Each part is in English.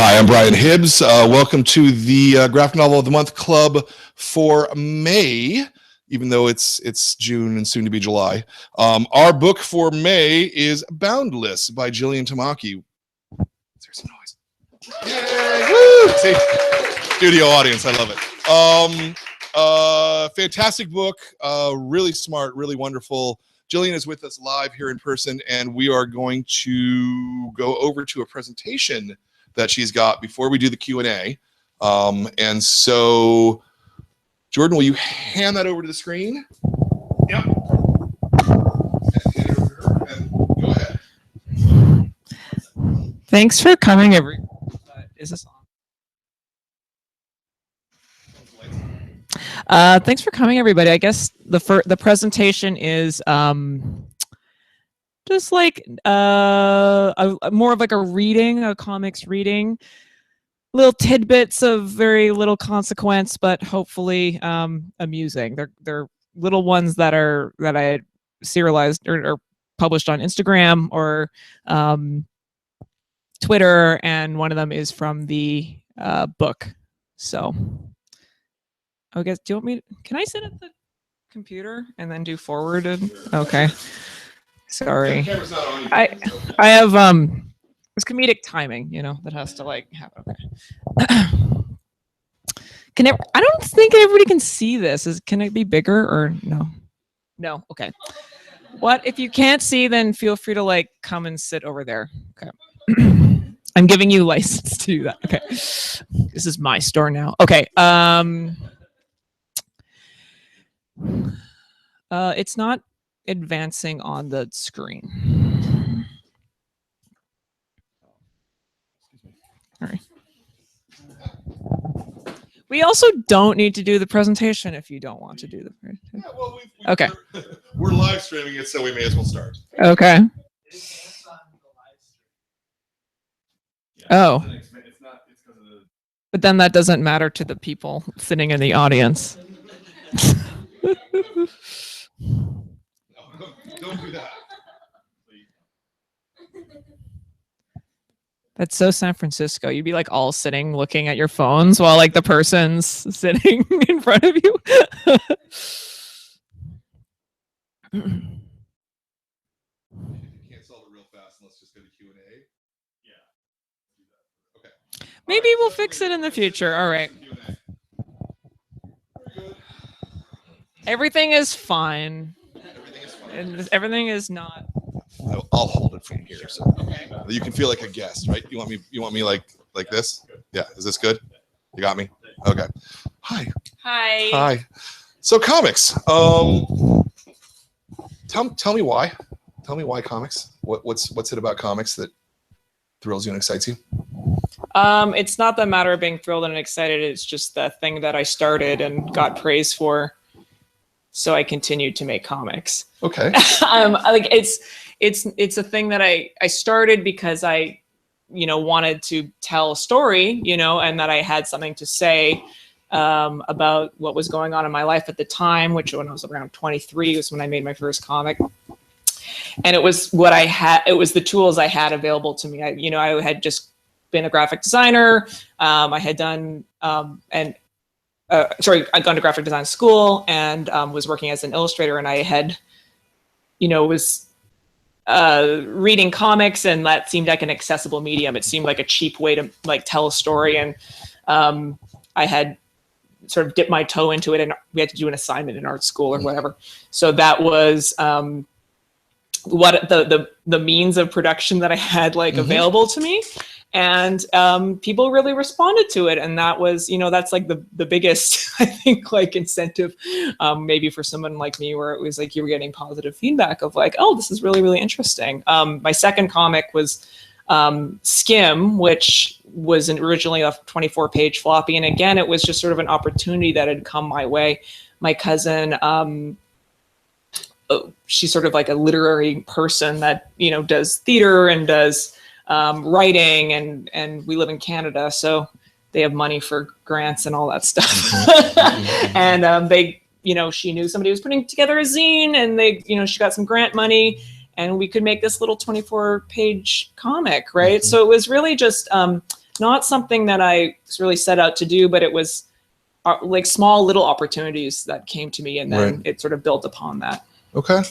Hi, I'm Brian Hibbs. Welcome to the Graphic Novel of the Month Club for May, even though it's June and soon to be July. Our book for May is Boundless by Jillian Tamaki. There's some noise. Yay! Woo! See, studio audience, I love it. Fantastic book, really smart, really wonderful. Jillian is with us live here in person, and we are going to go over to a presentation that she's got before we do the Q&A. And so, Jordan, will you hand that over to the screen? Yep. And go ahead. Thanks for coming, is this on? Thanks for coming, everybody. I guess the presentation is just like more of like a reading, a comics reading, little tidbits of very little consequence, but hopefully amusing. They're little ones that I serialized or published on Instagram or Twitter, and one of them is from the book. So I guess, do you want me can I sit at the computer and then do forward? Okay. Sorry. I have it's comedic timing, you know, that has to like happen. Okay. I don't think everybody can see this. Can it be bigger or no? No. Okay. What if you can't see, then feel free to like come and sit over there. Okay. I'm giving you license to do that. Okay. This is my store now. Okay. It's not advancing on the screen. All right. We also don't need to do the presentation if you don't want to do the presentation. Yeah, well, okay. We're live streaming it, so we may as well start. Okay. Oh. But then that doesn't matter to the people sitting in the audience. Don't do that. That's so San Francisco. You'd be like all sitting looking at your phones while like the person's sitting in front of you. You can't solve it real fast, let's just go to Q&A. Yeah. Okay. Maybe we'll fix it in the future. All right. Everything is fine. Everything is not. I'll hold it from here, so you can feel like a guest, right? You want me like this? Yeah. Is this good? You got me? Okay. Hi. Hi. Hi. So comics. Tell me why. Tell me why comics. What's it about comics that thrills you and excites you? It's not the matter of being thrilled and excited. It's just the thing that I started and got praise for. So I continued to make comics. Okay. Like it's a thing that I started because I, wanted to tell a story, and that I had something to say about what was going on in my life at the time, which when I was around 23 was when I made my first comic. And it was what I had. It was the tools I had available to me. I had just been a graphic designer. I had done I'd gone to graphic design school and was working as an illustrator, and I had, was reading comics, and that seemed like an accessible medium. It seemed like a cheap way to like tell a story, and I had sort of dipped my toe into it, and we had to do an assignment in art school or whatever. So that was what the means of production that I had like available to me. And people really responded to it, and that was, that's like the biggest, I think, like incentive, maybe for someone like me, where it was like you were getting positive feedback of like, oh, this is really, really interesting. My second comic was Skim, which was originally a 24-page floppy, and again, it was just sort of an opportunity that had come my way. My cousin, she's sort of like a literary person that does theater and does writing, and we live in Canada, so they have money for grants and all that stuff. And they, she knew somebody was putting together a zine, and they, she got some grant money, and we could make this little 24-page comic, right? So it was really just not something that I really set out to do, but it was like small little opportunities that came to me, and then it sort of built upon that. Okay.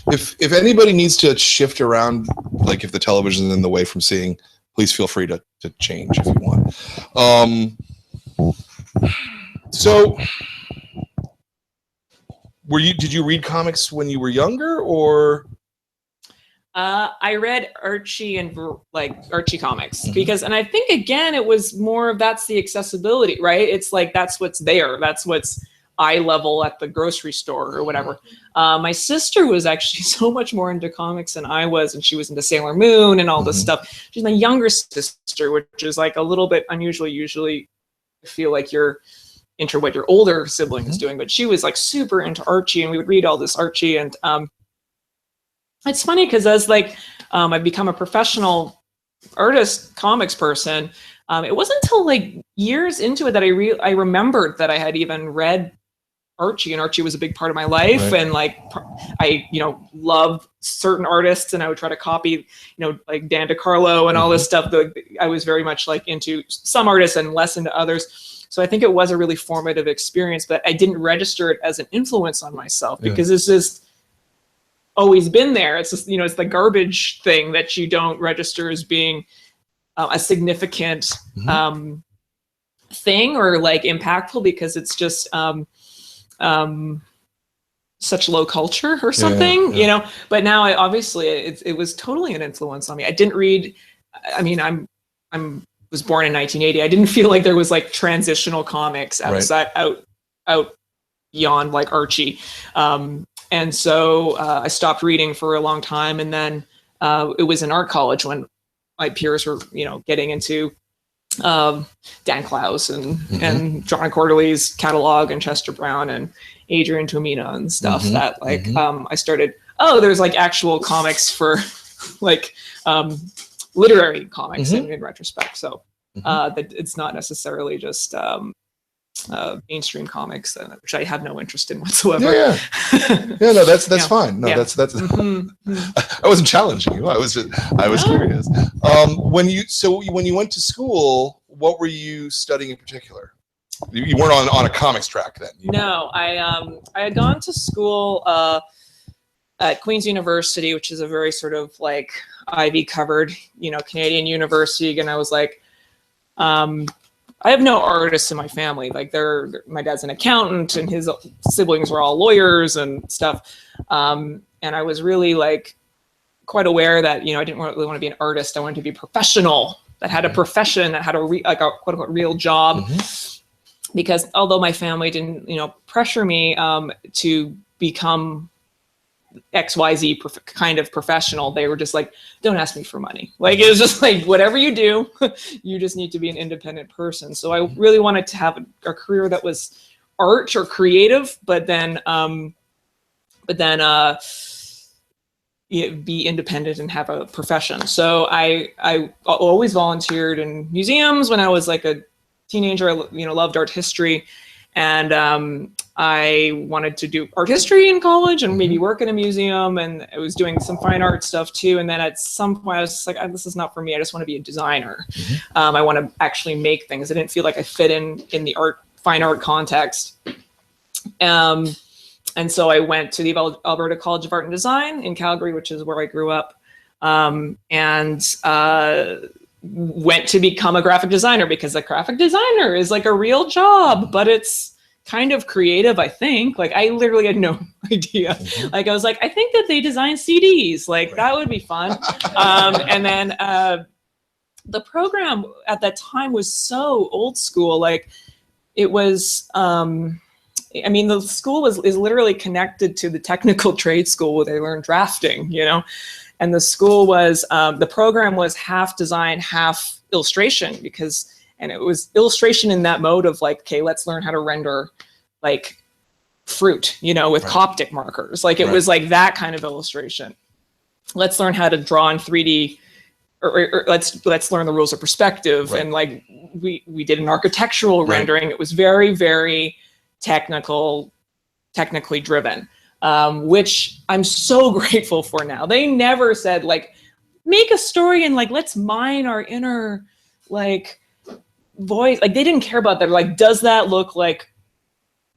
If anybody needs to shift around, like if the television is in the way from seeing, please feel free to change if you want. So did you read comics when you were younger, or? I read Archie and like Archie comics because, and I think again, it was more of that's the accessibility, right? It's like, that's what's there. That's what's eye level at the grocery store or whatever. My sister was actually so much more into comics than I was, and she was into Sailor Moon and all this stuff. She's my younger sister, which is like a little bit unusual. Usually I feel like you're into what your older sibling is doing, but she was like super into Archie, and we would read all this Archie. And it's funny because as like I've become a professional artist, comics person, it wasn't until like years into it that I remembered that I had even read Archie, and Archie was a big part of my life. And like I loved certain artists, and I would try to copy like Dan DeCarlo and all this stuff. I was very much like into some artists and less into others. So I think it was a really formative experience, but I didn't register it as an influence on myself because it's just always been there. It's just, it's the garbage thing that you don't register as being a significant thing or like impactful because it's just such low culture or something, but now obviously it was totally an influence on me. I didn't read, I mean, I'm was born in 1980. I didn't feel like there was like transitional comics outside out beyond like Archie. And so I stopped reading for a long time. And then it was in art college when my peers were, getting into Dan Clowes and John Quarterly's catalog and Chester Brown and Adrian Tomino and stuff that like I started, there's like actual comics for like literary comics in retrospect. So that it's not necessarily just mainstream comics, which I have no interest in whatsoever. No, that's fine. No, that's I wasn't challenging you. I was curious. When you went to school, what were you studying in particular? You weren't on a comics track then. No, I had gone to school at Queen's University, which is a very sort of like Ivy covered, Canadian university, and I was like, I have no artists in my family. Like my dad's an accountant and his siblings were all lawyers and stuff. And I was really like quite aware that, I didn't really want to be an artist. I wanted to be a professional that had a profession, that had a quote unquote real job. Because although my family didn't, pressure me to become XYZ kind of professional, they were just like, don't ask me for money. Like, it was just like, whatever you do, you just need to be an independent person. So I really wanted to have a career that was art or creative, but then be independent and have a profession. So I always volunteered in museums when I was like a teenager. I loved art history, and I wanted to do art history in college and maybe work in a museum, and I was doing some fine art stuff too. And then at some point I was just like, this is not for me. I just want to be a designer. I want to actually make things. I didn't feel like I fit in the fine art context. And so I went to the Alberta College of Art and Design in Calgary, which is where I grew up, and went to become a graphic designer, because a graphic designer is like a real job, but it's kind of creative, I think. Like, I literally had no idea. Like, I was like, I think that they design CDs. Like, that would be fun. And then the program at that time was so old school. Like, it was, the school is literally connected to the technical trade school where they learn drafting, And the school was, the program was half design, half illustration, and it was illustration in that mode of like, okay, let's learn how to render like fruit, with Coptic markers. Like, it was like that kind of illustration. Let's learn how to draw in 3D, or let's learn the rules of perspective. And like, we did an architectural rendering. It was very, very technically driven. Which I'm so grateful for now. They never said like, make a story and like, let's mine our inner like voice, like they didn't care about that. Like, does that look like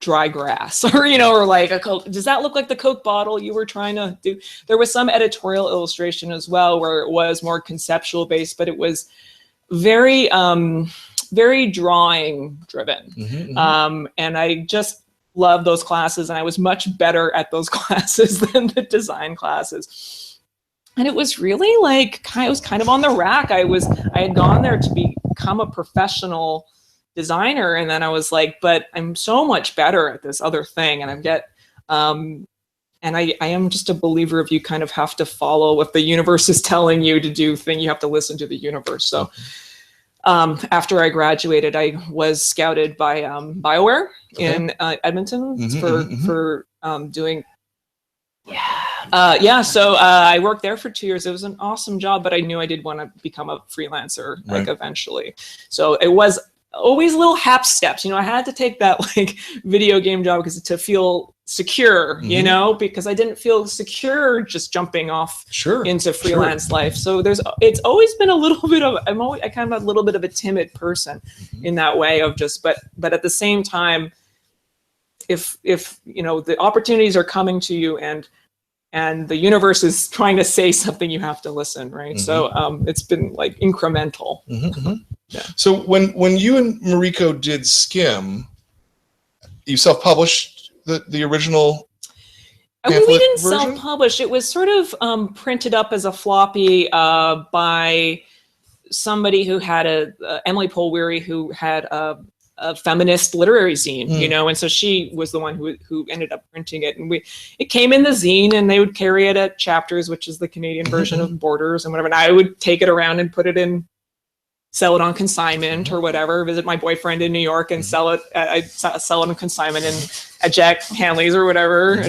dry grass, or or like does that look like the Coke bottle you were trying to do? There was some editorial illustration as well where it was more conceptual based, but it was very very drawing driven. And I just love those classes, and I was much better at those classes than the design classes. And it was really like, I was kind of on the rack. I had gone there to become a professional designer, and then I was like, but I'm so much better at this other thing, and I am just a believer of you kind of have to follow what the universe is telling you to do. You have to listen to the universe. So after I graduated, I was scouted by BioWare in Edmonton for doing. So I worked there for 2 years. It was an awesome job, but I knew I did want to become a freelancer like eventually. So it was always little hap steps. I had to take that like video game job to feel secure, because I didn't feel secure just jumping off into freelance life. So it's always been a little bit of, I kind of a little bit of a timid person in that way of just, but at the same time, if the opportunities are coming to you and the universe is trying to say something, you have to listen, right? So it's been like incremental. Yeah. So when you and Mariko did Skim, you self-published the original pamphlet we didn't version? Self-publish. It was sort of printed up as a floppy by somebody who had Emily Polweary, who had a feminist literary zine, and so she was the one who ended up printing it, and it came in the zine, and they would carry it at Chapters, which is the Canadian version of Borders and whatever, and I would take it around and sell it on consignment or whatever, visit my boyfriend in New York and sell it. I'd sell it on consignment at Jack Hanley's or whatever,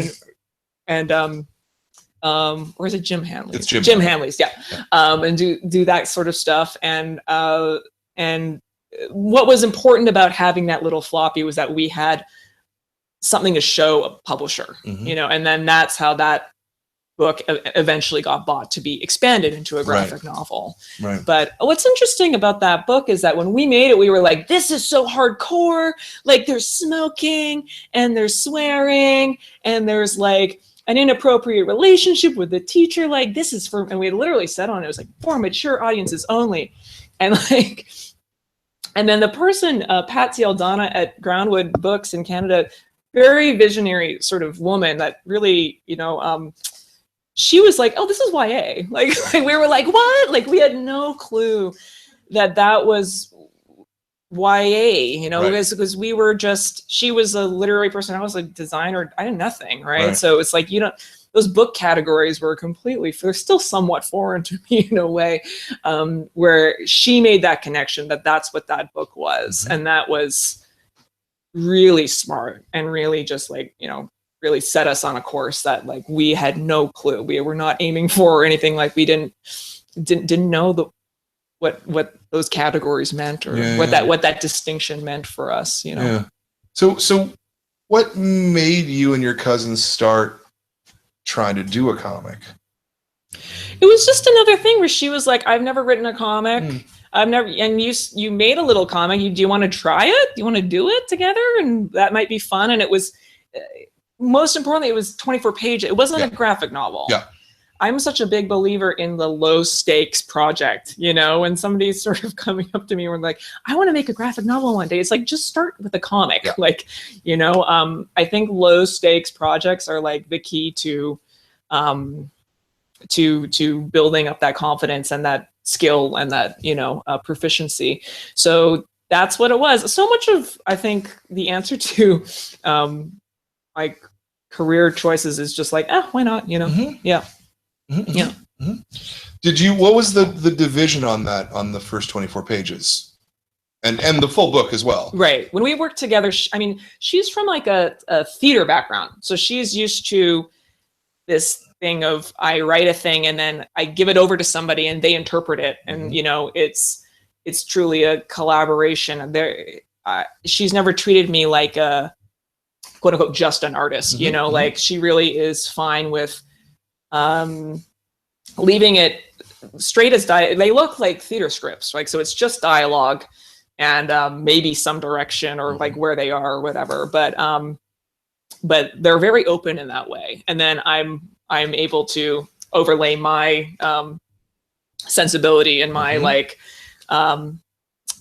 and or is it Jim Hanley's? It's Jim Hanley's, yeah. And do that sort of stuff, and what was important about having that little floppy was that we had something to show a publisher, and then that's how that book eventually got bought to be expanded into a graphic novel. Right. But what's interesting about that book is that when we made it, we were like, this is so hardcore. Like there's smoking and there's swearing and there's like an inappropriate relationship with the teacher. Like this is and we had literally said on it, was like for mature audiences only. And like, and then the person, Patsy Aldana at Groundwood Books in Canada, very visionary sort of woman that really, she was like, oh, this is YA. Like we were like, what? Like we had no clue that was YA, because we were she was a literary person. I was a designer. I did nothing. Right. So it's like, those book categories were they're still somewhat foreign to me in a way, where she made that connection that's what that book was. And that was really smart and really just like, really set us on a course that like we had no clue. We were not aiming for or anything. Like we didn't know what those categories meant or what that distinction meant for us, Yeah. So what made you and your cousins start trying to do a comic? It was just another thing where she was like, I've never written a comic. And you made a little comic. Do you want to try it? Do you want to do it together? And that might be fun. And it was, most importantly, it was 24 pages. It wasn't a graphic novel. Yeah. I'm such a big believer in the low stakes project, when somebody's sort of coming up to me and like, I want to make a graphic novel one day. It's like, just start with a comic. Yeah. Like, I think low stakes projects are like the key to building up that confidence and that skill and that, proficiency. So that's what it was. So much of, I think, the answer to like career choices is just like, why not? Yeah. Yeah. What was the division on that, on the first 24 pages and the full book as well? Right. When we worked together, she's from like a theater background. So she's used to this thing of I write a thing and then I give it over to somebody and they interpret it. And, it's truly a collaboration. She's never treated me like a quote unquote, just an artist, like she really is fine with leaving it straight as they look like theater scripts, like, so it's just dialogue and maybe some direction or like where they are or whatever, but they're very open in that way. And then I'm able to overlay my sensibility and my like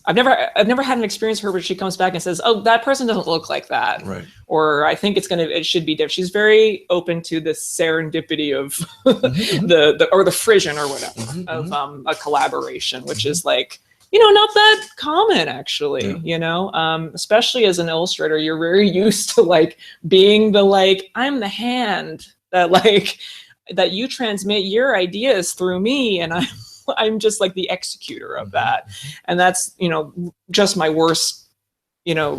I've never had an experience where she comes back and says, "Oh, that person doesn't look like that," right? Or I think it should be different. She's very open to the serendipity of the frisson or whatever of a collaboration, which is like, not that common actually. Especially as an illustrator, you're very used to like being the like, I'm the hand that like that you transmit your ideas through me, and I'm just like the executor of that. And that's, just my worst,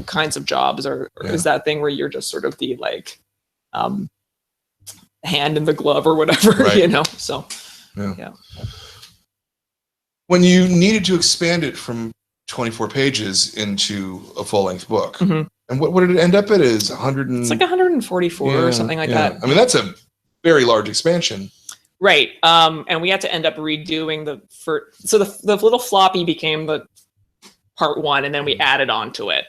kinds of jobs or is that thing where you're just sort of the like hand in the glove or whatever, right. So yeah. When you needed to expand it from 24 pages into a full-length book, and what did it end up at? Is 100 It's like 144 or something like that. I mean, that's a very large expansion. Right. And we had to end up redoing so the little floppy became the part 1, and then we added on to it.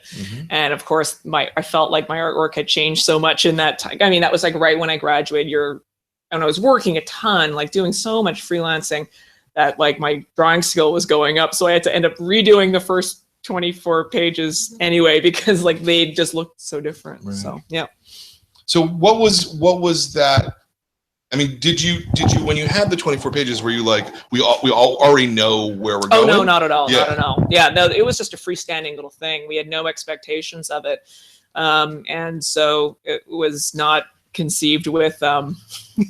And of course, I felt like my artwork had changed so much in that time. I mean, that was like right when I graduated, and I was working a ton, like doing so much freelancing that like my drawing skill was going up. So I had to end up redoing the first 24 pages anyway, because like they just looked so different. Right. So, yeah. So what was that? I mean, did you when you had the 24 pages, were you like, we all already know where we're going? Oh, no, not at all. Not at all. Yeah, no, it was just a freestanding little thing. We had no expectations of it. And so it was not conceived with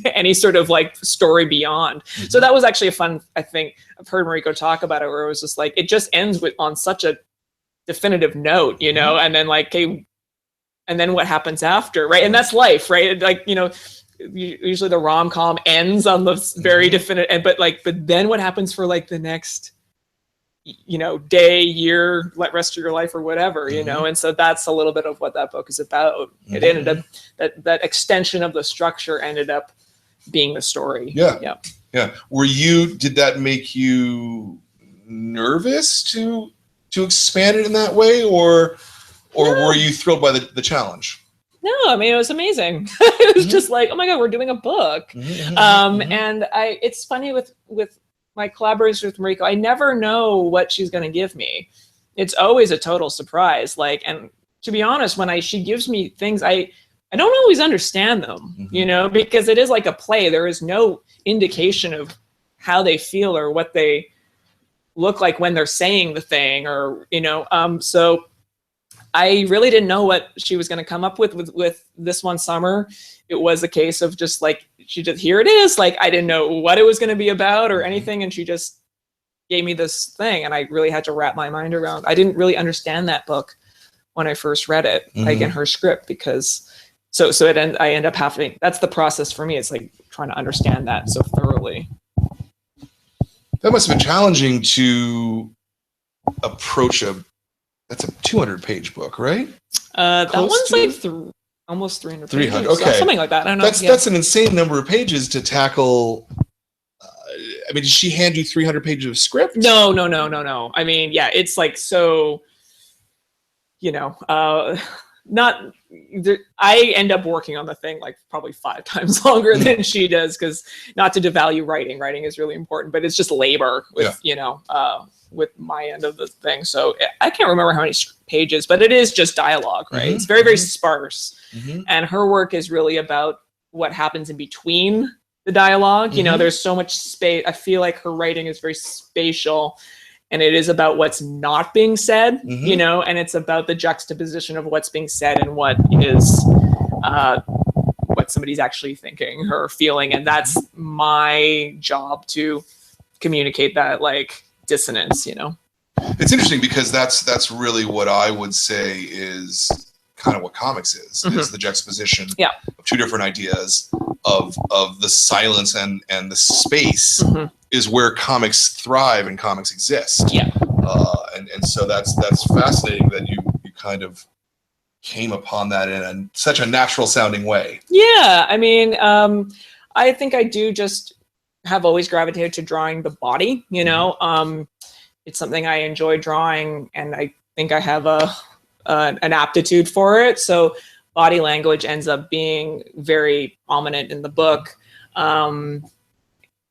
any sort of like story beyond. So that was actually a fun, I think, I've heard Mariko talk about it, where it was just like, it just ends on such a definitive note, and then like, okay, and then what happens after, right? And that's life, right? Like, usually the rom-com ends on the very definitive, but then what happens for like the next, day, year, rest of your life or whatever, and so that's a little bit of what that book is about. It ended up that extension of the structure ended up being the story. Yeah. Did that make you nervous to expand it in that way, or were you thrilled by the challenge? No, I mean, it was amazing. It was just like, oh my God, we're doing a book. And it's funny with my collaboration with Mariko, I never know what she's going to give me. It's always a total surprise. Like, and to be honest, when she gives me things, I don't always understand them, because it is like a play. There is no indication of how they feel or what they look like when they're saying the thing, or, so I really didn't know what she was going to come up with this one summer. It was a case of just like, here it is. Like, I didn't know what it was going to be about or anything. And she just gave me this thing, and I really had to wrap my mind around. I didn't really understand that book when I first read it, like in her script, because I end up having, that's the process for me. It's like trying to understand that so thoroughly. That must have been challenging to approach that's a 200-page book, right? That one's like almost 300 pages. 300, okay. So something like that. I don't know. That's an insane number of pages to tackle. I mean, did she hand you 300 pages of script? No. I mean, yeah, it's like, so, not, I end up working on the thing like probably 5 times longer than she does, because not to devalue writing is really important, but it's just labor with, with my end of the thing. So I can't remember how many pages, but it is just dialogue, right? It's very, very sparse. And her work is really about what happens in between the dialogue. There's so much space. I feel like her writing is very spatial, and it is about what's not being said, and it's about the juxtaposition of what's being said and what is, what somebody's actually thinking or feeling. And that's my job, to communicate that like dissonance. It's interesting, because that's really what I would say is kind of what comics is the juxtaposition of two different ideas of the silence and the space is where comics thrive and comics exist. And so that's fascinating that you kind of came upon that in such a natural sounding way. I mean, I think I do just have always gravitated to drawing the body, you know. It's something I enjoy drawing, and I think I have an aptitude for it. So body language ends up being very prominent in the book.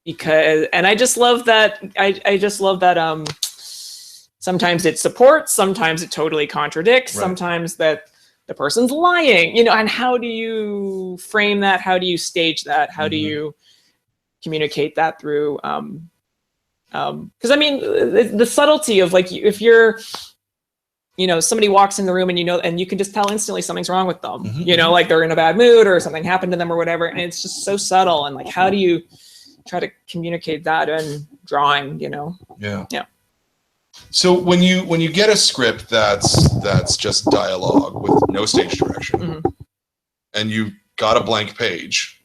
Because, and I just love that, I just love that sometimes it supports, sometimes it totally contradicts, sometimes that the person's lying, you know, and how do you frame that? How do you stage that? How do you communicate that through, because I mean, the subtlety of like, if you're, you know, somebody walks in the room and, you know, and you can just tell instantly something's wrong with them, you know, like they're in a bad mood or something happened to them or whatever. And it's just so subtle. And like, how do you try to communicate that in drawing, you know? Yeah. So when you get a script that's just dialogue with no stage direction, and you got a blank page,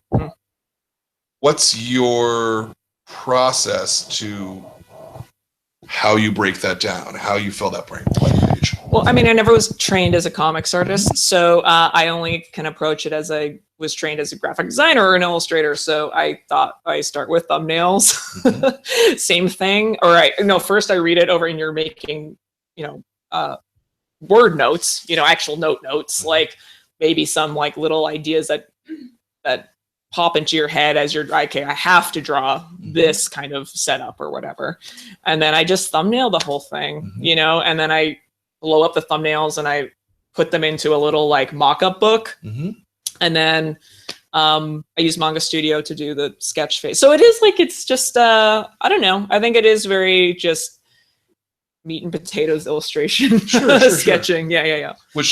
what's your process to how you break that down, how you fill that blank page? Well, I mean, I never was trained as a comics artist, so I only can approach it as I was trained as a graphic designer or an illustrator. So I thought I start with thumbnails, same thing. Or first I read it over, and you're making, you know, word notes, you know, actual notes, like maybe some like little ideas that pop into your head as you're, okay, I have to draw this kind of setup or whatever. And then I just thumbnail the whole thing, you know, and then I blow up the thumbnails and I put them into a little like mock-up book. And then I use Manga Studio to do the sketch phase. So it is like, it's just, I don't know. I think it is very just meat and potatoes illustration, sketching. Sure. Yeah. Was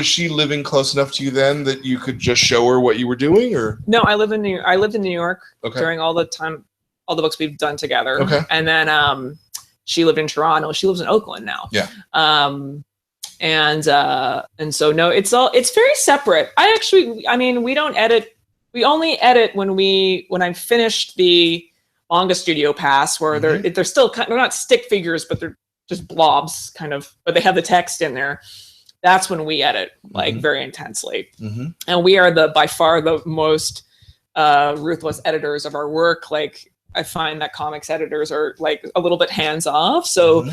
she living close enough to you then that you could just show her what you were doing, or? No, I lived in New York during all the books we've done together. And then she lived in Toronto. She lives in Oakland now. And so no, it's very separate. I mean, we don't edit. We only edit when I finished the Manga Studio pass, where they're still they're not stick figures, but they're just blobs kind of, but they have the text in there. That's when we edit like very intensely. And we are by far the most ruthless editors of our work. Like I find that comics editors are like a little bit hands off. So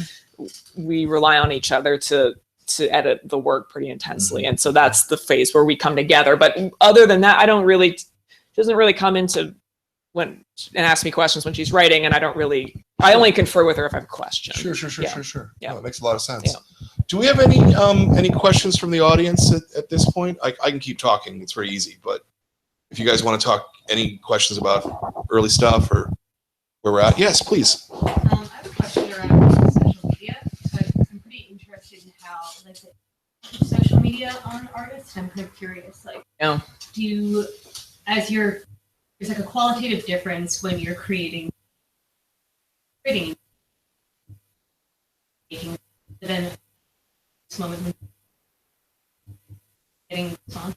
we rely on each other to edit the work pretty intensely. And so that's the phase where we come together. But other than that, she doesn't really come into and ask me questions when she's writing. And I only confer with her if I have a question. Sure. Yeah, that makes a lot of sense. Do we have any questions from the audience at this point? I can keep talking. It's very easy, but if you guys want to talk, any questions about early stuff or where we're at? Yes, please. I have a question around social media. I'm pretty interested in how social media on artists. I'm kind of curious, do you, there's like a qualitative difference when you're creating, making, then this moment when getting song.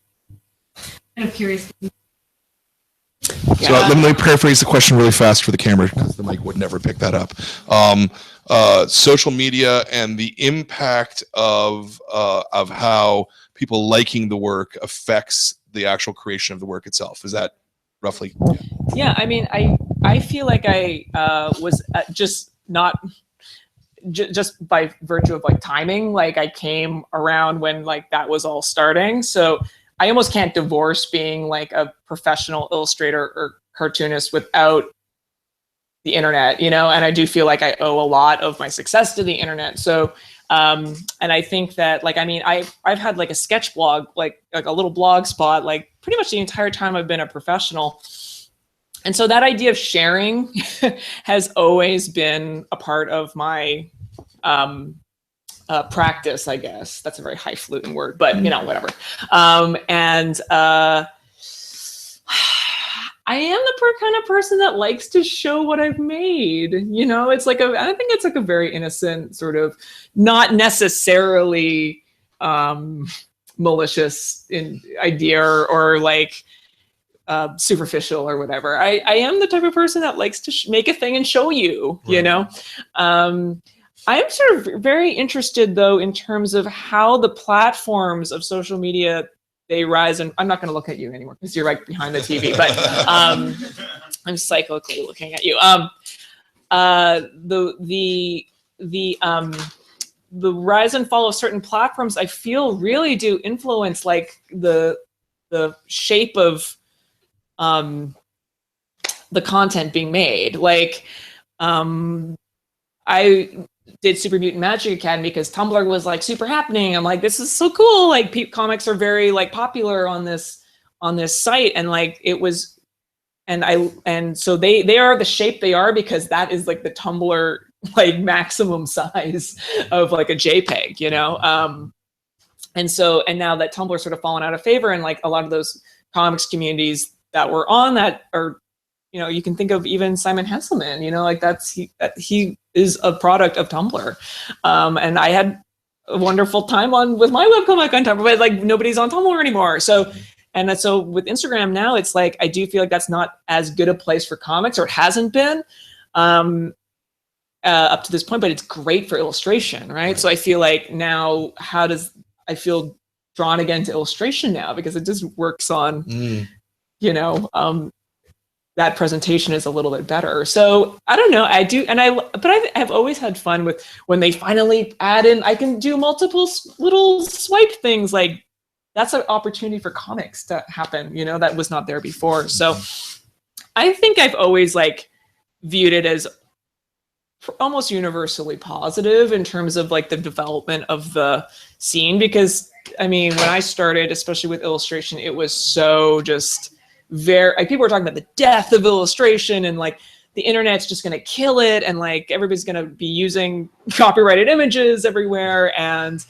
Kind of curious. So let me paraphrase the question really fast for the camera, because the mic would never pick that up. Social media and the impact of how people liking the work affects the actual creation of the work itself. Is that roughly? Yeah, I mean, I feel like I was just by virtue of like timing, like I came around when like that was all starting. So I almost can't divorce being like a professional illustrator or cartoonist without the internet, you know, and I do feel like I owe a lot of my success to the internet. So, and I think that like, I mean, I've had like a sketch blog, like a little blog spot, like pretty much the entire time I've been a professional. And so that idea of sharing has always been a part of my, practice, I guess. That's a very highfalutin word, but you know, whatever. I am the kind of person that likes to show what I've made. You know, it's like I think it's like a very innocent sort of, not necessarily malicious idea or like superficial or whatever. I am the type of person that likes to make a thing and show you, you know. I am sort of very interested, though, in terms of how the platforms of social media, they rise. And I'm not going to look at you anymore because you're right behind the TV. But I'm cyclically looking at you. The rise and fall of certain platforms, I feel, really do influence like the shape of the content being made. Like, I did Super Mutant Magic Academy because Tumblr was like super happening. I'm like, this is so cool. Like, comics are very like popular on this site, and like it was, and so they are the shape they are because that is like the Tumblr like maximum size of like a JPEG, you know. And now that Tumblr's sort of fallen out of favor, and like a lot of those comics communities that were on that are, you know, you can think of even Simon Hesselman, you know, like he is a product of Tumblr. And I had a wonderful time with my webcomic on Tumblr, but like nobody's on Tumblr anymore. So with Instagram now, it's like, I do feel like that's not as good a place for comics, or it hasn't been up to this point, but it's great for illustration, right? So I feel like now, I feel drawn again to illustration now because it just works on, you know, that presentation is a little bit better. So I don't know. But I've always had fun with when they finally add in, I can do multiple little swipe things. Like, that's an opportunity for comics to happen, you know, that was not there before. So I think I've always like viewed it as almost universally positive in terms of like the development of the scene, because I mean, when I started, especially with illustration, it was so just very, like, people were talking about the death of illustration, and like the internet's just going to kill it, and like everybody's going to be using copyrighted images everywhere, and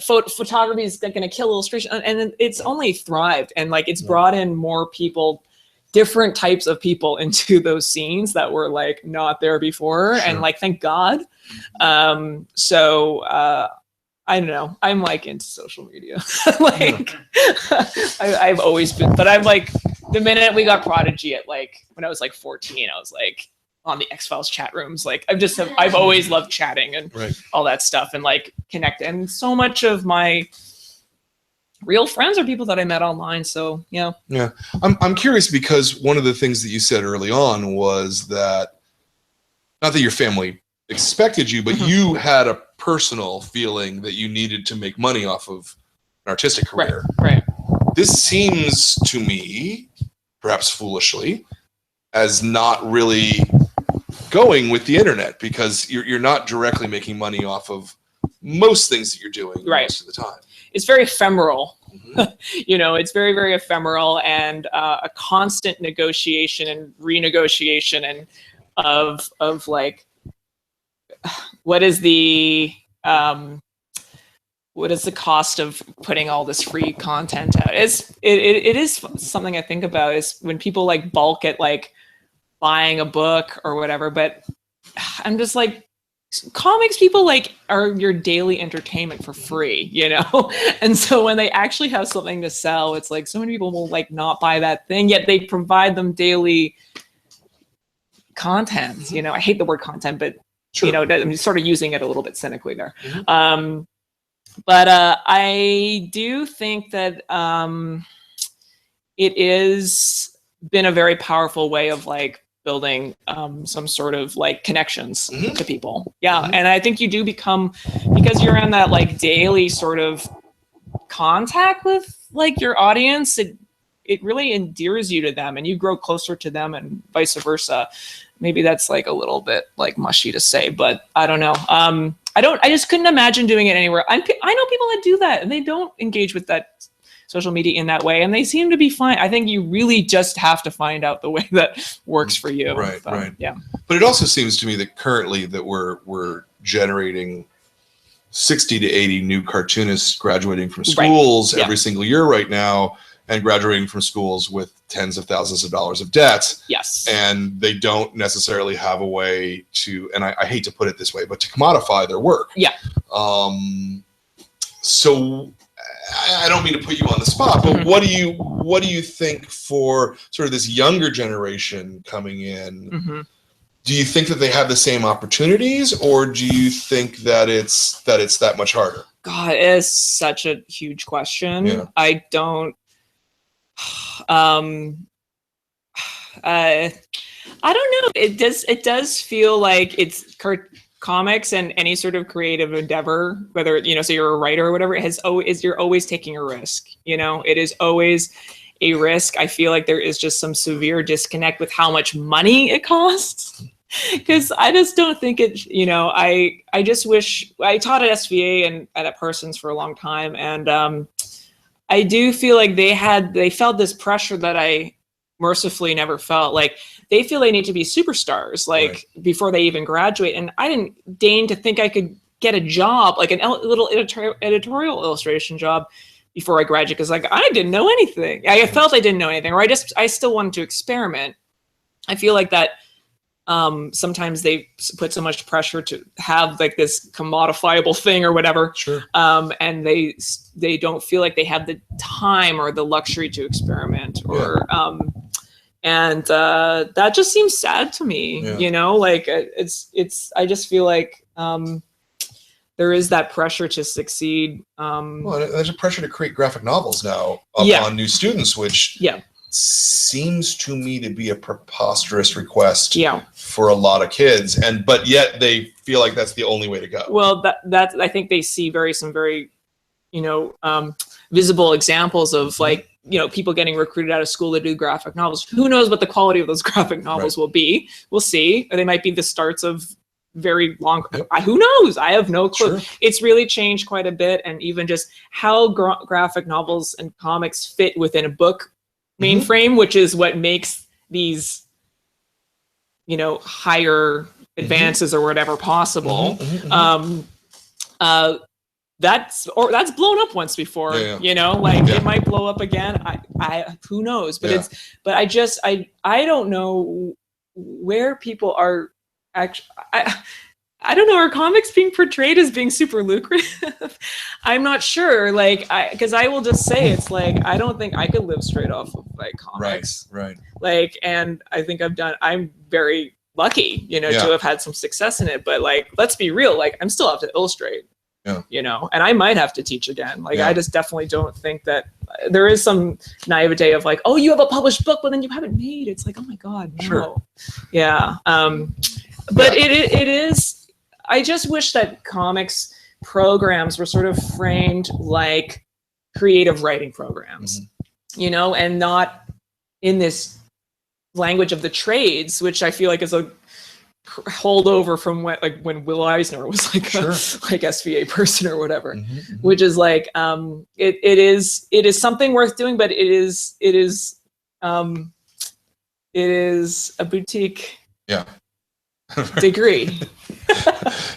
photography is going to kill illustration, and it's only thrived, and like it's brought in more people, different types of people into those scenes that were like not there before. Sure. And like, thank God. I don't know. I'm like into social media. Like, I've always been, but I'm like, the minute we got Prodigy at like, when I was like 14, I was like on the X-Files chat rooms. Like, I've always loved chatting and all that stuff, and like connect. And so much of my real friends are people that I met online. So yeah. Yeah. I'm curious because one of the things that you said early on was that, not that your family expected you, but you had a personal feeling that you needed to make money off of an artistic career. Right. This seems to me, perhaps foolishly, as not really going with the internet, because you're not directly making money off of most things that you're doing most of the time. It's very ephemeral. You know, it's very, very ephemeral, and a constant negotiation and renegotiation, and of like, what is the cost of putting all this free content out? It is something I think about, is when people like balk at like buying a book or whatever, but I'm just like, comics people like are your daily entertainment for free, you know? And so when they actually have something to sell, it's like so many people will like not buy that thing, yet they provide them daily content. You know, I hate the word content, but you know, I'm sort of using it a little bit cynically there. But I do think that it is been a very powerful way of like building some sort of like connections to people. And I think you do become, because you're in that like daily sort of contact with like your audience, it really endears you to them, and you grow closer to them, and vice versa. Maybe that's like a little bit like mushy to say, but I don't know. I just couldn't imagine doing it anywhere. I know people that do that, and they don't engage with that social media in that way, and they seem to be fine. I think you really just have to find out the way that works for you. Right. Yeah. But it also seems to me that currently that we're generating 60 to 80 new cartoonists graduating from schools every single year right now, and graduating from schools with tens of thousands of dollars of debt. Yes. And they don't necessarily have a way to, and I hate to put it this way, but to commodify their work. Yeah. So I don't mean to put you on the spot, but what do you think for sort of this younger generation coming in? Do you think that they have the same opportunities, or do you think that it's that much harder? God, it is such a huge question. I don't know. It does feel like it's comics and any sort of creative endeavor, whether, you know, so you're a writer or whatever, you're always taking a risk. You know, it is always a risk. I feel like there is just some severe disconnect with how much money it costs. Because I just don't think it, you know, I just wish, I taught at SVA and at Parsons for a long time. And I do feel like they felt this pressure that I mercifully never felt. Like, they feel they need to be superstars, like, right, before they even graduate. And I didn't deign to think I could get a job, like little editorial illustration job before I graduated. Because, like, I didn't know anything. I felt I didn't know anything, or I still wanted to experiment. I feel like that sometimes they put so much pressure to have like this commodifiable thing or whatever. Sure. And they don't feel like they have the time or the luxury to experiment, or and that just seems sad to me. Yeah. You know, like I just feel like there is that pressure to succeed. Well, there's a pressure to create graphic novels now upon new students, which seems to me to be a preposterous request for a lot of kids, but yet they feel like that's the only way to go. Well, that's I think they see some very, you know, visible examples of like, you know, people getting recruited out of school to do graphic novels. Who knows what the quality of those graphic novels will be? We'll see. Or they might be the starts of very long. Who knows? I have no clue. Sure. It's really changed quite a bit, and even just how graphic novels and comics fit within a book mainframe, which is what makes these, you know, higher advances or whatever possible. That's blown up once before. You know, like it might blow up again. I who knows? But I don't know where people are actually. I don't know. Are comics being portrayed as being super lucrative? I'm not sure. Like, because I will just say, it's like, I don't think I could live straight off of like comics. Right. Like, and I think I'm very lucky, you know, to have had some success in it. But like, let's be real. Like, I'm still have to illustrate. You know, and I might have to teach again. Like, I just definitely don't think that there is some naivete of like, oh, you have a published book, but then you haven't made. It's like, oh my God, no. Sure. Yeah. But it is. I just wish that comics programs were sort of framed like creative writing programs, you know, and not in this language of the trades, which I feel like is a holdover from when Will Eisner was like a like SVA person or whatever, which is like it is something worth doing, but it is a boutique degree.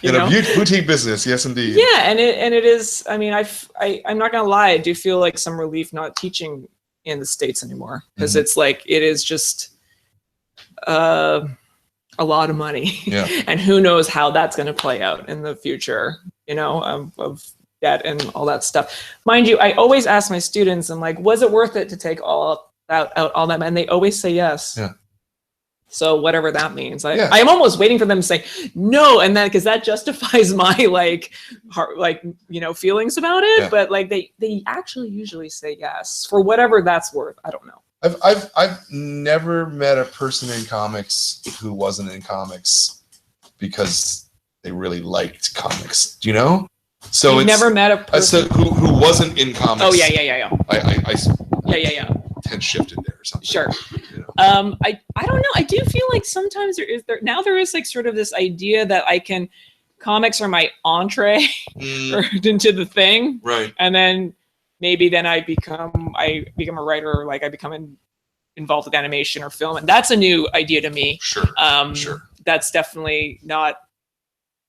In a boutique business, yes, indeed. Yeah, and it is. I mean, I'm not gonna lie. I do feel like some relief not teaching in the States anymore, because it's like it is just a lot of money, and who knows how that's going to play out in the future. You know, of debt and all that stuff. Mind you, I always ask my students, I'm like, was it worth it to take all that out all that? And they always say yes. Yeah. So whatever that means, I am almost waiting for them to say no, and then because that justifies my you know, feelings about it. But like they actually usually say yes for whatever that's worth. I don't know. I've never met a person in comics who wasn't in comics because they really liked comics. Do you know? So you've never met a person who wasn't in comics. Oh yeah. I tense shifted there or something. Sure. You know? I don't know. I do feel like sometimes there is like sort of this idea that comics are my entree into the thing. Right. And then maybe then I become a writer, or like I become involved with animation or film. And that's a new idea to me. Sure. That's definitely not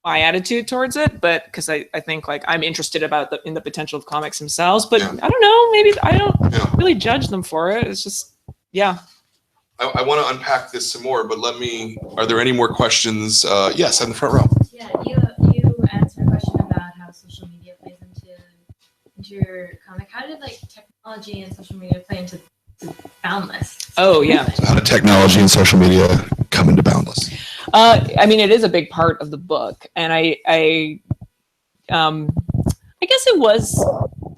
my attitude towards it, but because I think like I'm interested in the potential of comics themselves, but I don't know, maybe I don't really judge them for it. It's just, I want to unpack this some more, but are there any more questions? Yes, in the front row. Yeah, you answered a question about how social media plays into your comic. How did like technology and social media play into Boundless? Oh yeah. So how did technology and social media come into Boundless? I mean, it is a big part of the book, and I guess it was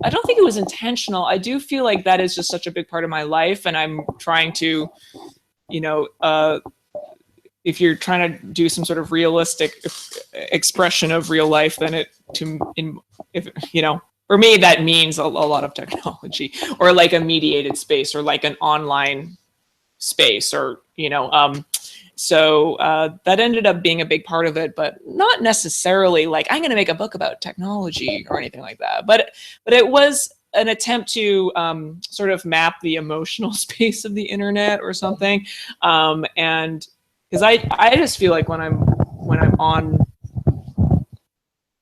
I don't think it was intentional. I do feel like that is just such a big part of my life, and I'm trying to, you know, if you're trying to do some sort of realistic expression of real life, then for me, that means a lot of technology, or like a mediated space, or like an online space, or, so that ended up being a big part of it, but not necessarily like I'm going to make a book about technology or anything like that. But it was an attempt to sort of map the emotional space of the internet or something. And because I just feel like when I'm on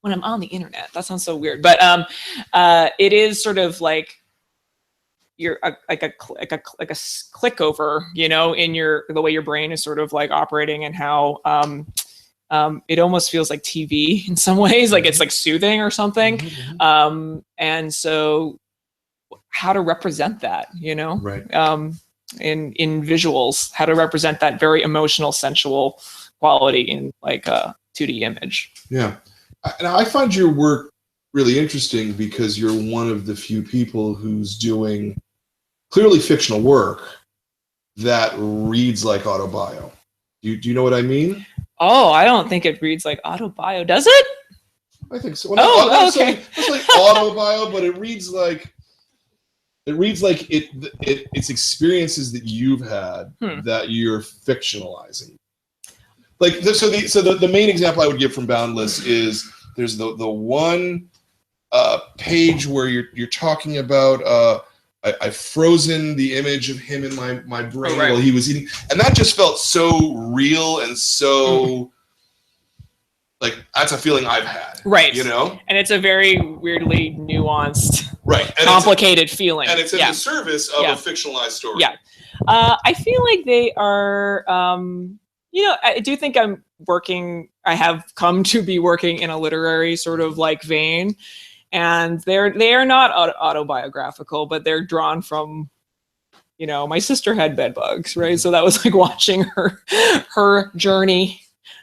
the internet, that sounds so weird, but it is sort of like you're like a click over, in the way your brain is sort of like operating, and how it almost feels like TV in some ways, like it's like soothing or something. And so how to represent that, Right. In visuals, how to represent that very emotional, sensual quality in like a 2D image. Yeah. And I find your work really interesting because you're one of the few people who's doing clearly fictional work that reads like autobio. Do you know what I mean? Oh, I don't think it reads like autobio. Does it? I think so. Well, okay. It's like autobio, but it reads like it's experiences that you've had that you're fictionalizing. Like so the main example I would give from Boundless is there's the one page where you're talking about I've frozen the image of him in my brain while he was eating, and that just felt so real and so like that's a feeling I've had, right? And it's a very weirdly nuanced, and complicated feeling, and it's in the service of a fictionalized story. Yeah, I feel like they are. I do think I have come to be working in a literary sort of like vein, and they are not autobiographical, but they're drawn from, my sister had bed bugs, right? So that was like watching her journey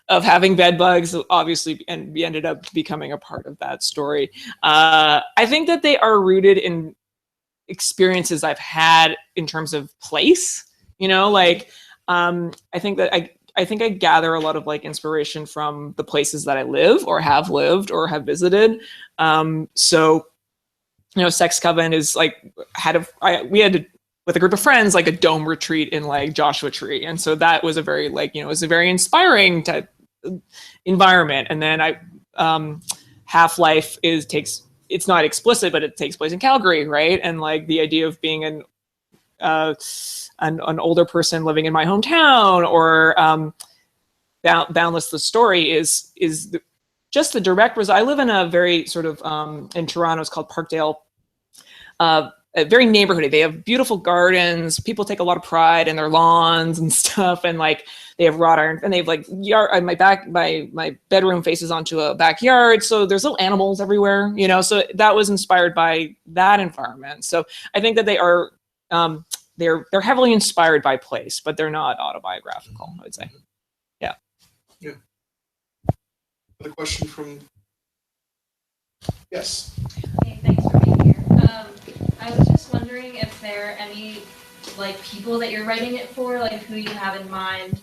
of having bed bugs, obviously, and we ended up becoming a part of that story. I think that they are rooted in experiences I've had in terms of place, I think I gather a lot of like inspiration from the places that I live or have lived or have visited. So, Sex Coven is like we had with a group of friends like a dome retreat in like Joshua Tree, and so that was a very like it was a very inspiring type environment. And then Half-Life it's not explicit, but it takes place in Calgary, right? And like the idea of being an older person living in my hometown, or Boundless, the story is just the direct result. I live in a very sort of in Toronto, it's called Parkdale, very neighborhoody. They have beautiful gardens. People take a lot of pride in their lawns and stuff, and like they have wrought iron, and they have like yard. My bedroom faces onto a backyard, so there's little animals everywhere. So that was inspired by that environment. So I think that they are. They're heavily inspired by place, but they're not autobiographical, I would say. Yeah. Yeah. Another question from... Yes. Hey, thanks for being here. I was just wondering if there are any like people that you're writing it for, like who you have in mind.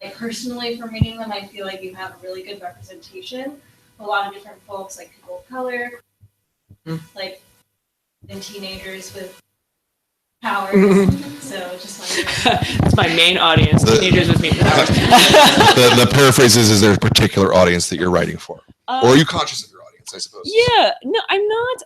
Like personally, from reading them, I feel like you have a really good representation. A lot of different folks, like people of color, like and teenagers with powers. So just wondering. That's my main audience. Teenagers with powers. the paraphrase is there a particular audience that you're writing for, or are you conscious of your audience? I suppose. Yeah. No, I'm not.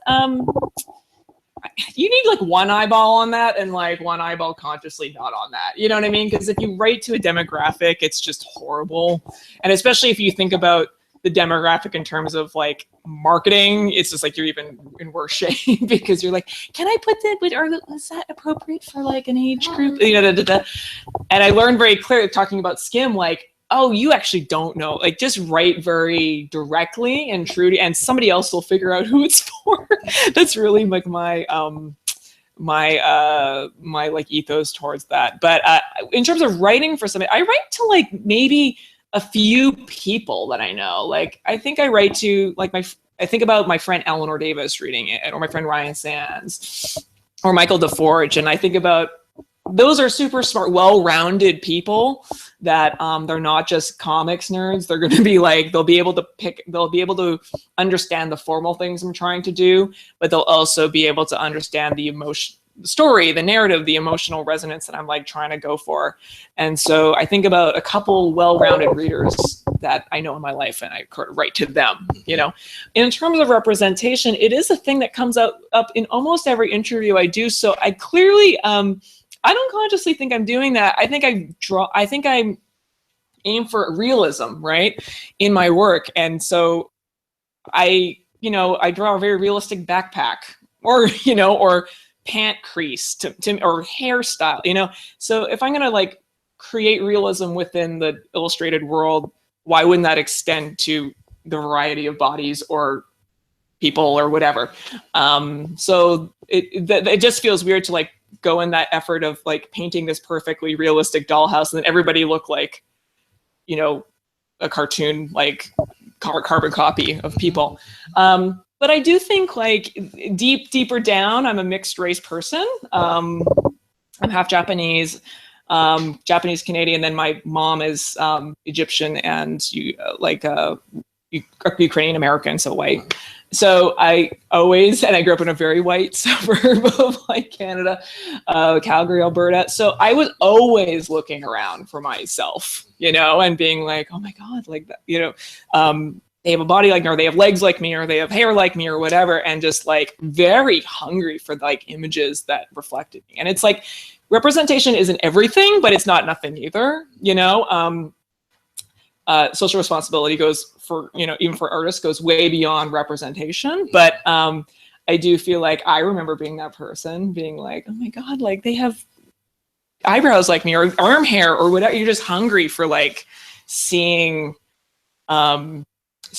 You need like one eyeball on that and like one eyeball consciously not on that. You know what I mean? Because if you write to a demographic, it's just horrible. And especially if you think about the demographic in terms of like marketing, it's just like you're even in worse shape because you're like, can I put that, is that appropriate for like an age group? And I learned very clearly talking about Skim, like, oh, you actually don't know. Like, just write very directly and true, and somebody else will figure out who it's for. That's really like my like ethos towards that. But in terms of writing for somebody, I write to like maybe a few people that I know. Like, I think I write to like I think about my friend Eleanor Davis reading it, or my friend Ryan Sands, or Michael DeForge, and I think about those are super smart, well-rounded people that they're not just comics nerds. They're going to be like, they'll be able to understand the formal things I'm trying to do, but they'll also be able to understand the emotion, the story, the narrative, the emotional resonance that I'm like trying to go for. And so I think about a couple well-rounded readers that I know in my life, and I write to them, you know. In terms of representation, it is a thing that comes up in almost every interview I do. So I clearly, I don't consciously think I'm doing that. I think I aim for realism, right, in my work. And so I draw a very realistic backpack, or, or pant crease to or hairstyle, So if I'm going to like create realism within the illustrated world, why wouldn't that extend to the variety of bodies or people or whatever? So it just feels weird to like go in that effort of like painting this perfectly realistic dollhouse and then everybody look like, a cartoon, like carbon copy of people. But I do think like deeper down, I'm a mixed race person. I'm half Japanese, Japanese Canadian. Then my mom is Egyptian and Ukrainian American, so white. So I grew up in a very white suburb of like Canada, Calgary, Alberta. So I was always looking around for myself, and being like, oh my God, like that, they have a body like me, or they have legs like me, or they have hair like me, or whatever. And just like very hungry for like images that reflected me. And it's like representation isn't everything, but it's not nothing either, social responsibility goes for, even for artists, goes way beyond representation. But I do feel like I remember being that person being like, oh my God, like they have eyebrows like me, or arm hair, or whatever. You're just hungry for like seeing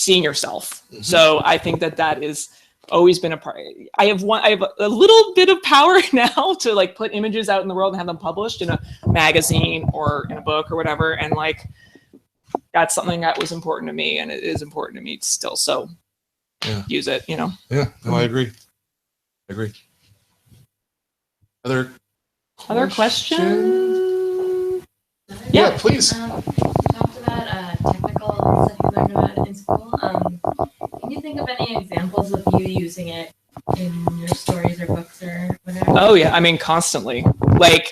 yourself. Mm-hmm. So I think that is always been a part. I have a little bit of power now to like put images out in the world and have them published in a magazine or in a book or whatever. And like, that's something that was important to me, and it is important to me still. So use it, Yeah, no, I agree. Other questions? Yeah, please. You talked about technical stuff you learned about in school. Can you think of any examples of you using it in your stories or books or whatever? Oh yeah, I mean constantly. Like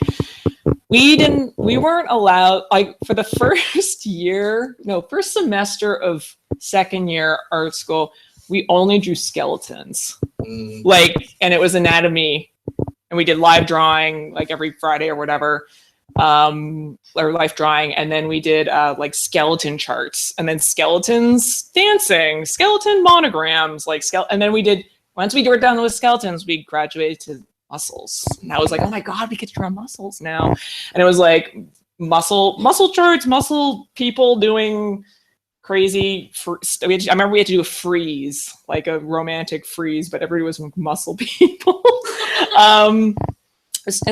we weren't allowed, like for the first semester of second year art school, we only drew skeletons. Like, and it was anatomy, and we did live drawing like every Friday or whatever, or life drawing. And then we did like skeleton charts, and then skeletons dancing, skeleton monograms, and then once we were done with skeletons, we graduated to muscles. And I was like, oh my God, we could draw muscles now. And it was like muscle charts, muscle people doing crazy. I remember we had to do a freeze, like a romantic freeze, but everybody was muscle people. And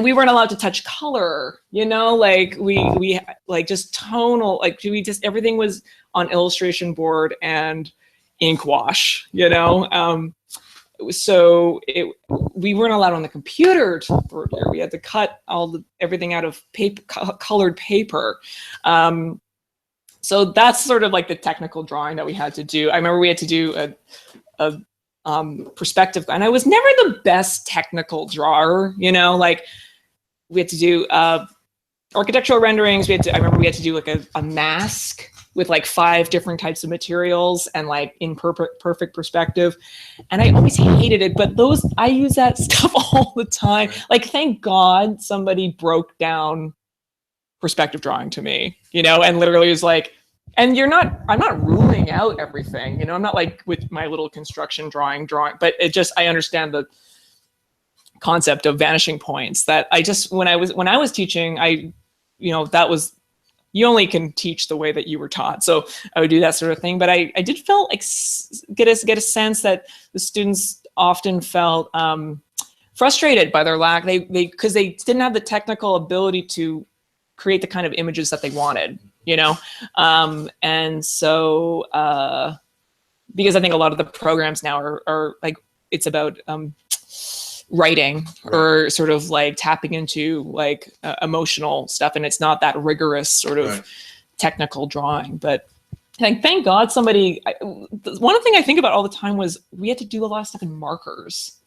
we weren't allowed to touch color, like we like just tonal, like everything was on illustration board and ink wash, So we weren't allowed on the computer to work there. We had to cut everything out of colored paper. So that's sort of like the technical drawing that we had to do. I remember we had to do a perspective, and I was never the best technical drawer, like we had to do architectural renderings. I remember we had to do like a mask with like 5 different types of materials and like in perfect perspective. And I always hated it, but I use that stuff all the time. Like, thank God somebody broke down perspective drawing to me, and literally was like, and I'm not ruling out everything, I'm not like with my little construction drawing, but I understand the concept of vanishing points that when I was teaching, that was, you only can teach the way that you were taught. So I would do that sort of thing. But I did feel like get a sense that the students often felt frustrated by their lack. Because they didn't have the technical ability to create the kind of images that they wanted. you know? And so, because I think a lot of the programs now are like, it's about writing or sort of like tapping into like emotional stuff. And it's not that rigorous sort of technical drawing, but like, thank God somebody, one thing I think about all the time was we had to do a lot of stuff in markers.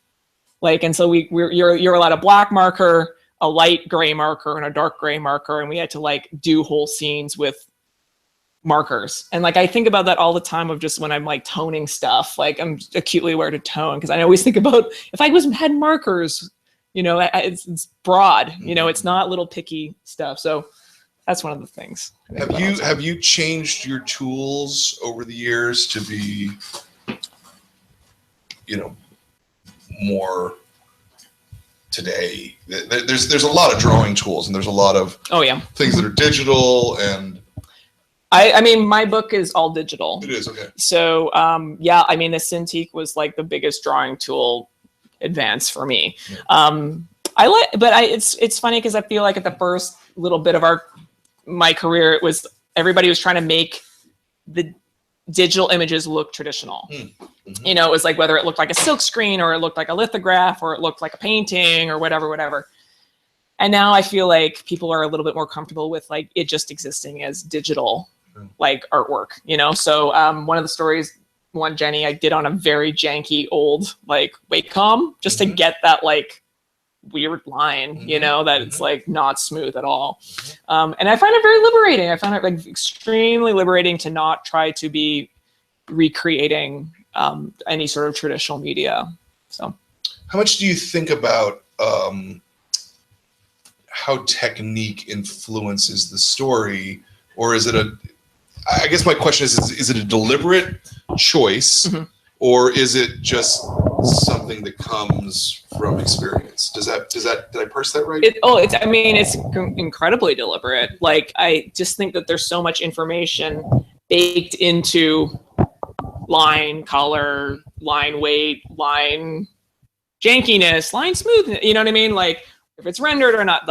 Like, and so you're allowed a black marker, a light gray marker, and a dark gray marker. And we had to like do whole scenes with markers. And like, I think about that all the time of just when I'm like toning stuff, like I'm acutely aware to tone. Cause I always think about if I had markers, you know, it's broad, you know, it's not little picky stuff. So that's one of the things. Have you changed your tools over the years to be, you know, more today? There's a lot of drawing tools, and there's a lot of things that are digital, and I mean, my book is all digital. It is, okay. So yeah, I mean, the Cintiq was like the biggest drawing tool advance for me. It's funny because I feel like at the first little bit of my career, it was everybody was trying to make the digital images look traditional. You know, it was like whether it looked like a silk screen or it looked like a lithograph or it looked like a painting or whatever. And now I feel like people are a little bit more comfortable with like it just existing as digital like artwork, you know? So one of the stories, Jenny, I did on a very janky old like Wacom just to get that like weird line, you know, that it's like not smooth at all. And I find it very liberating. I found it like extremely liberating to not try to be recreating any sort of traditional media. So how much do you think about how technique influences the story, or is it I guess my question is it a deliberate choice, or is it just something that comes from experience? Did I parse that right? It's incredibly deliberate. Like, I just think that there's so much information baked into line color, line weight, line jankiness, line smoothness, you know what I mean? Like, if it's rendered or not,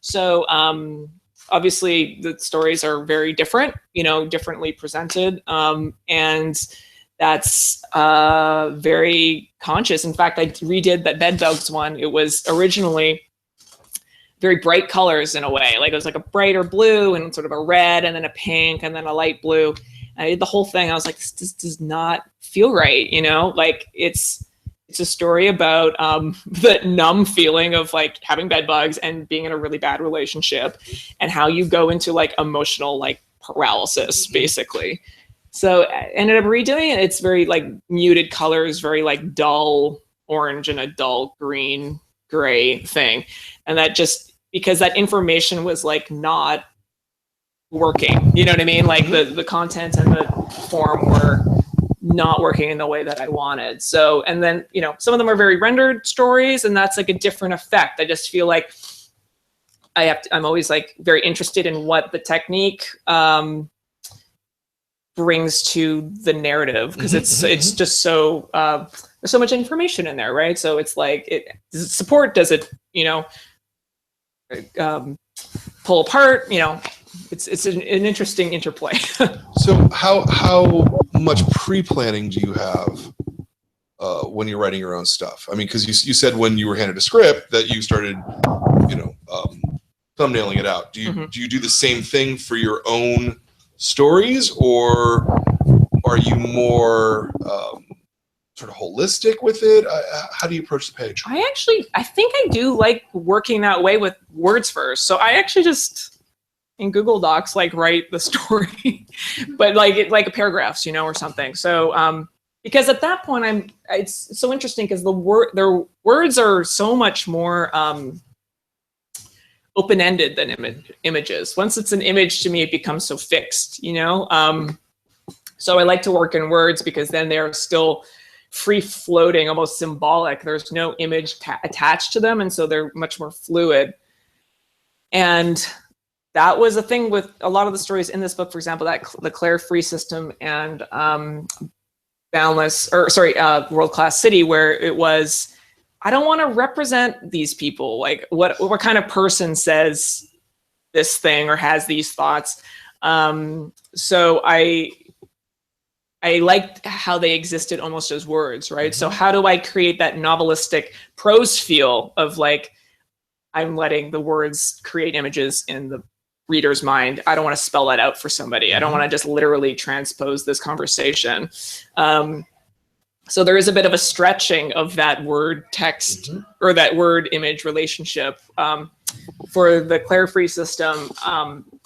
So, obviously the stories are very different, you know, differently presented. And that's very conscious. In fact, I redid that Bedbugs one. It was originally very bright colors in a way. Like it was like a brighter blue and sort of a red and then a pink and then a light blue. And I did the whole thing. I was like, this does not feel right, you know? Like it's a story about the numb feeling of like having bed bugs and being in a really bad relationship and how you go into like emotional like paralysis basically. So I ended up redoing it. It's very like muted colors, very like dull orange and a dull green gray thing. And that just because that information was like not working, you know what I mean? Like the content and the form were not working in the way that I wanted. So, and then, you know, some of them are very rendered stories and that's like a different effect. I just feel like I'm always like very interested in what the technique brings to the narrative because it's just so, there's so much information in there, right? So it's like, does it support, does it, you know, pull apart, you know, it's an interesting interplay. So how much pre-planning do you have when you're writing your own stuff? I mean, because you said when you were handed a script that you started, you know, thumbnailing it out. Do you do the same thing for your own stories, or are you more sort of holistic with it? How do you approach the page? I think I do like working that way with words first. So I actually just in Google Docs like write the story, but like paragraphs, you know, or something. So because at that point it's so interesting because their words are so much more open-ended than images. Once it's an image to me, it becomes so fixed, you know? So I like to work in words because then they're still free floating, almost symbolic. There's no image attached to them. And so they're much more fluid. And that was a thing with a lot of the stories in this book, for example, that the Claire Free System and Boundless, World Class City, where it was, I don't want to represent these people. Like what kind of person says this thing or has these thoughts? So I liked how they existed almost as words, right? So how do I create that novelistic prose feel of like, I'm letting the words create images in the reader's mind. I don't want to spell that out for somebody. I don't want to just literally transpose this conversation. So there is a bit of a stretching of that word text or that word image relationship. For the Claire-free system,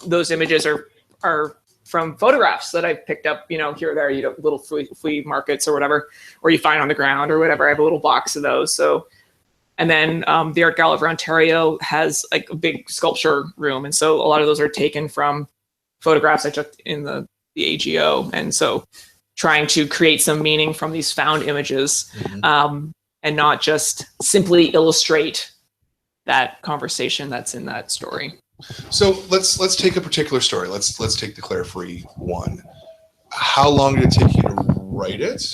those images are from photographs that I've picked up, here or there, little flea markets or whatever, or you find on the ground or whatever. I have a little box of those. So, and then the Art Gallery of Ontario has like a big sculpture room. And so a lot of those are taken from photographs I took in the AGO. And so trying to create some meaning from these found images and not just simply illustrate that conversation that's in that story. So let's take a particular story. Let's take the Claire-free one. How long did it take you to write it?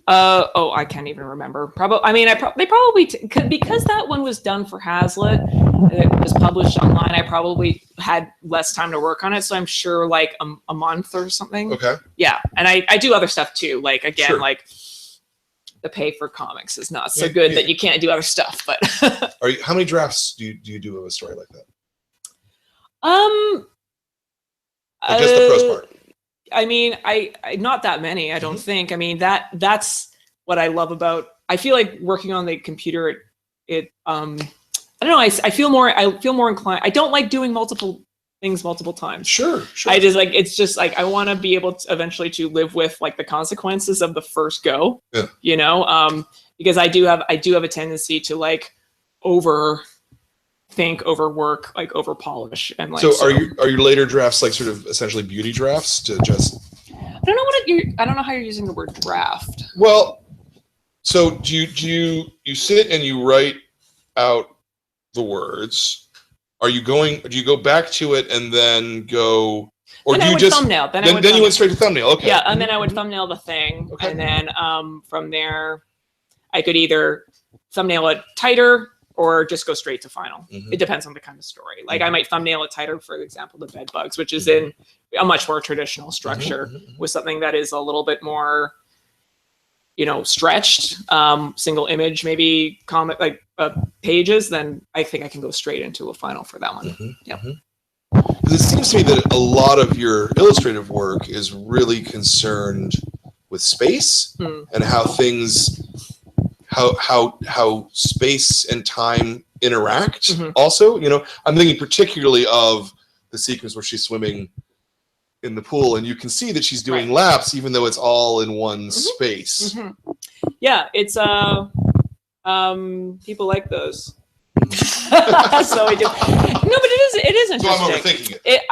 I can't even remember. Probably. I mean, they probably because that one was done for Hazlitt. It was published online. I probably had less time to work on it, so I'm sure like a month or something. Okay. Yeah, and I do other stuff too. Like again, like the pay for Comix is not so good that you can't do other stuff. But how many drafts do you do of a story like that? Just the prose part. I mean, I not that many. I don't think. I mean that's what I love about. I feel like working on the computer. I don't know. I feel more inclined. I don't like doing multiple things multiple times. Sure. I just like it's just like I want to be able to eventually to live with like the consequences of the first go. Yeah. Because I do have a tendency to like overwork, like over polish, and like. So are your later drafts like sort of essentially beauty drafts to just? I don't know how you're using the word draft. Well, so do you sit and you write out the words? Do you go back to it and then go, or do you just thumbnail? Then you went straight to thumbnail. Okay. Yeah, and then I would thumbnail the thing, and then from there, I could either thumbnail it tighter or just go straight to final. It depends on the kind of story. Like I might thumbnail it tighter, for example, the bed bugs, which is in a much more traditional structure, with something that is a little bit more, stretched, single image, maybe comic like pages. Then I think I can go straight into a final for that one. Yeah. Because it seems to me that a lot of your illustrative work is really concerned with space and how things. How space and time interact. Also, I'm thinking particularly of the sequence where she's swimming in the pool, and you can see that she's doing laps, even though it's all in one space. Yeah, it's people like those. So I do. No, but it is interesting. So I'm overthinking it.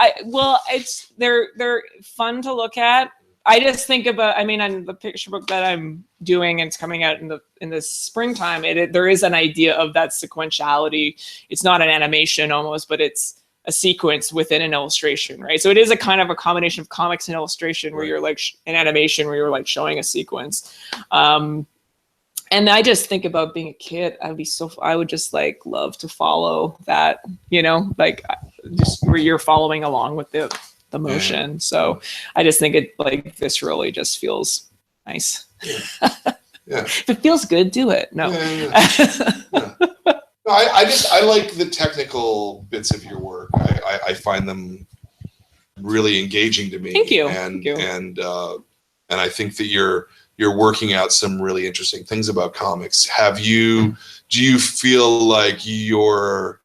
They're fun to look at. I just think about, on the picture book that I'm doing and it's coming out in the springtime, there is an idea of that sequentiality. It's not an animation almost, but it's a sequence within an illustration, right? So it is a kind of a combination of comics and illustration where you're like an animation where you're like showing a sequence. And I just think about being a kid. I would just like love to follow that, like just where you're following along with the motion. So I just think it like viscerally just feels nice. If it feels good, do it. No. No, I like the technical bits of your work. I find them really engaging to me. Thank you. And I think that you're working out some really interesting things about comics. Do you feel like you're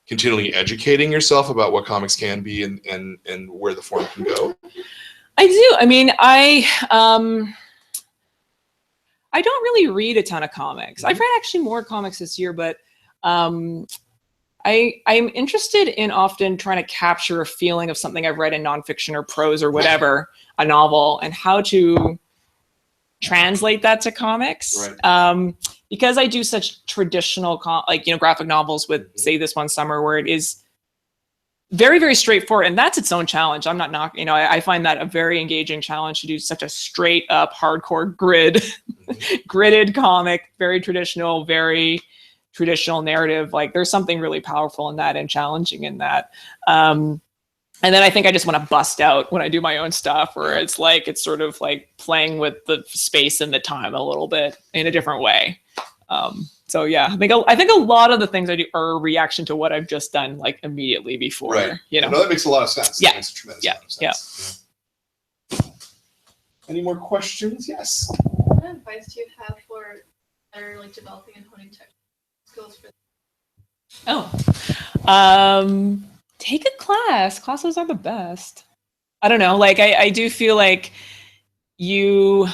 continually educating yourself about what comics can be and where the form can go? I do. I don't really read a ton of comics. I've read actually more comics this year, but I'm interested in often trying to capture a feeling of something I've read in nonfiction or prose or whatever, a novel, and how to translate that to comics. Because I do such traditional, graphic novels with, say, This One Summer, where it is very, very straightforward, and that's its own challenge. I'm not knocking, I find that a very engaging challenge to do such a straight up hardcore gridded comic, very traditional narrative. Like there's something really powerful in that and challenging in that. And then I think I just want to bust out when I do my own stuff, where it's sort of like playing with the space and the time a little bit in a different way. So yeah, I think a lot of the things I do are a reaction to what I've just done like immediately before. Right. You know, No, that makes a lot of sense. Yeah. That makes a tremendous amount of sense. Yeah. Any more questions? Yes. What advice do you have for better like developing and honing tech skills for? Take a class. Classes are the best. I don't know. Like I do feel like you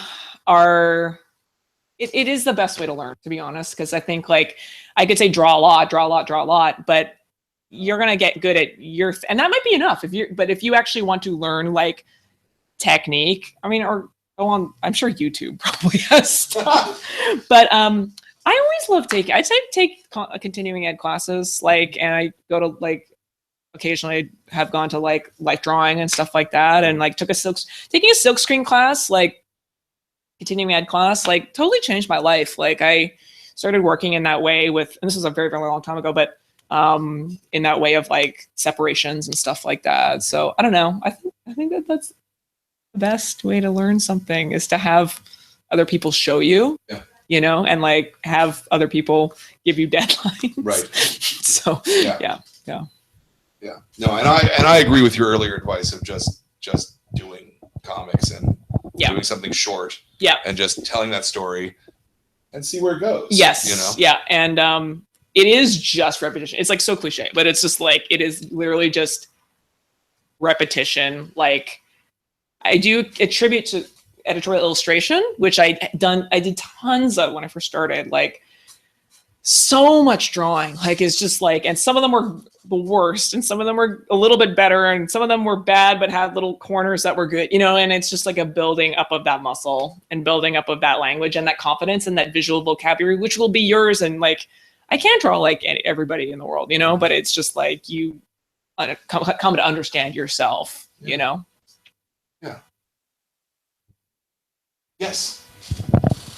are. It is the best way to learn, to be honest, because I think like I could say draw a lot, but you're gonna get good at and that might be enough but if you actually want to learn like technique, I mean, or go on, I'm sure YouTube probably has stuff, but I always love I'd say take continuing ed classes, like, and I go to like occasionally have gone to like life drawing and stuff like that, and like taking a silkscreen class, like continuing ed class, like totally changed my life. Like I started working in that way and this was a very, very long time ago, but in that way of like separations and stuff like that. So I don't know. I think that's the best way to learn something, is to have other people show you, you know, and like have other people give you deadlines. Right. So yeah. No, and I agree with your earlier advice of just doing comics and doing something short. Yeah. And just telling that story and see where it goes. Yes. You know? Yeah. And it is just repetition. It's like so cliche, but it's just like, it is literally just repetition. Like I do attribute to editorial illustration, which I did tons of when I first started, like so much drawing, like it's just like, and some of them were the worst and some of them were a little bit better and some of them were bad but had little corners that were good, you know, and it's just like a building up of that muscle and building up of that language and that confidence and that visual vocabulary, which will be yours. And like I can't draw like everybody in the world, you know, but it's just like you come to understand yourself, you know. Yeah. Yes.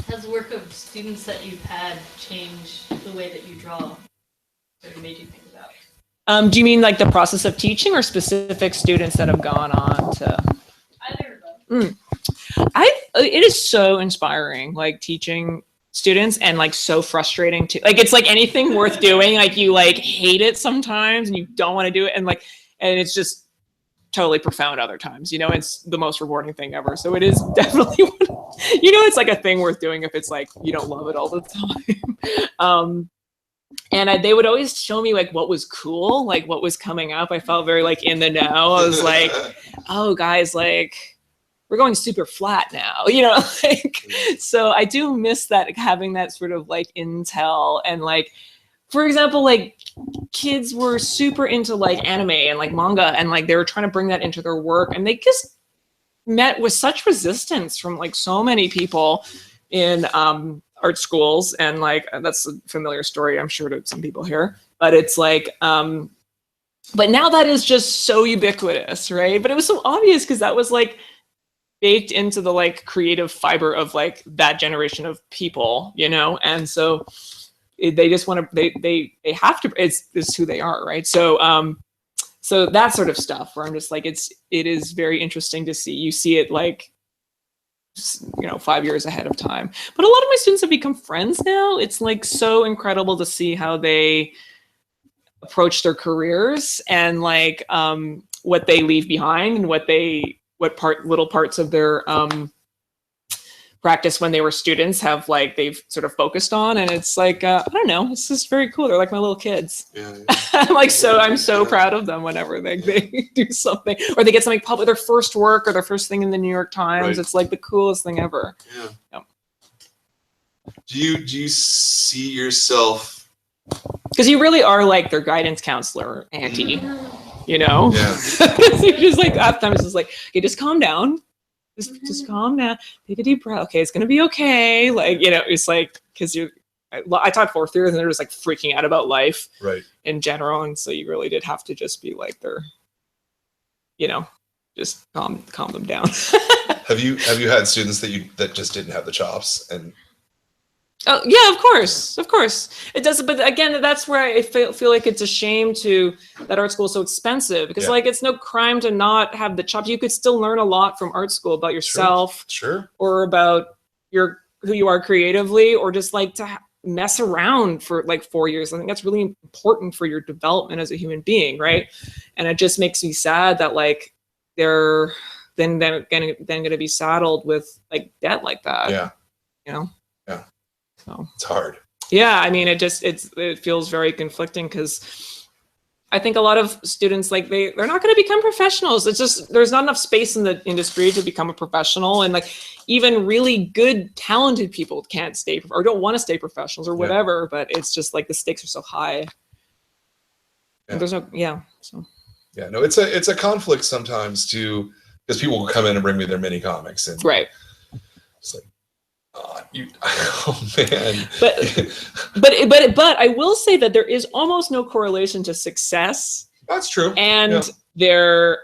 Has the work of students that you've had changed the way that you draw? What made you think about? Do you mean like the process of teaching or specific students that have gone on to? Either of them. It is so inspiring, like teaching students, and like so frustrating too. Like it's like anything worth doing, like you like hate it sometimes and you don't want to do it, and it's just totally profound other times, you know. It's the most rewarding thing ever. So it is definitely you know, it's like a thing worth doing if it's like you don't love it all the time. And they would always show me like what was cool, like what was coming up. I felt very like in the know. I was like, oh guys, like we're going super flat now, you know, like, so I do miss that, having that sort of like intel. And like, for example, like kids were super into like anime and like manga, and like they were trying to bring that into their work, and they just met with such resistance from like so many people in art schools. And like that's a familiar story, I'm sure, to some people here, but it's like but now that is just so ubiquitous, right? But it was so obvious because that was like baked into the like creative fiber of like that generation of people, you know. And so they just want to, they have to, it's who they are, right? So so that sort of stuff where I'm just like, it is very interesting to see. You see it like, you know, 5 years ahead of time. But a lot of my students have become friends now. It's like so incredible to see how they approach their careers, and like what they leave behind, and little parts of their practice when they were students have like they've sort of focused on. And it's like I don't know, it's just very cool. They're like my little kids. Yeah. I'm so proud of them whenever they do something, or they get something public, their first work or their first thing in the New York Times. Right. It's like the coolest thing ever. Yeah. Do you see yourself, because you really are like their guidance counselor, auntie, you know? Yeah. You're just like, at times it's just like, okay, just calm down. Just calm down, take a deep breath. Okay, it's gonna be okay. Like, you know, it's like, because I taught fourth years and they're just like freaking out about life, right, in general, and so you really did have to just be like their, you know, just calm them down. Have you had students that just didn't have the chops? And Oh yeah, of course. It does, but again, that's where I feel like it's a shame that art school is so expensive, because like it's no crime to not have the chops. You could still learn a lot from art school about yourself, sure. or about who you are creatively, or just like to mess around for like 4 years. I think that's really important for your development as a human being, right? And it just makes me sad that like they're then going to be saddled with like debt like that. Yeah. You know. Yeah. So it's hard. Yeah, I mean, it feels very conflicting, because I think a lot of students, like they're not going to become professionals. It's just there's not enough space in the industry to become a professional, and like even really good, talented people can't stay or don't want to stay professionals or whatever. But it's just like the stakes are so high. And there's no so. Yeah, no, it's a conflict sometimes too, because people will come in and bring me their mini comics, and it's like, oh man. But I will say that there is almost no correlation to success. That's true. And their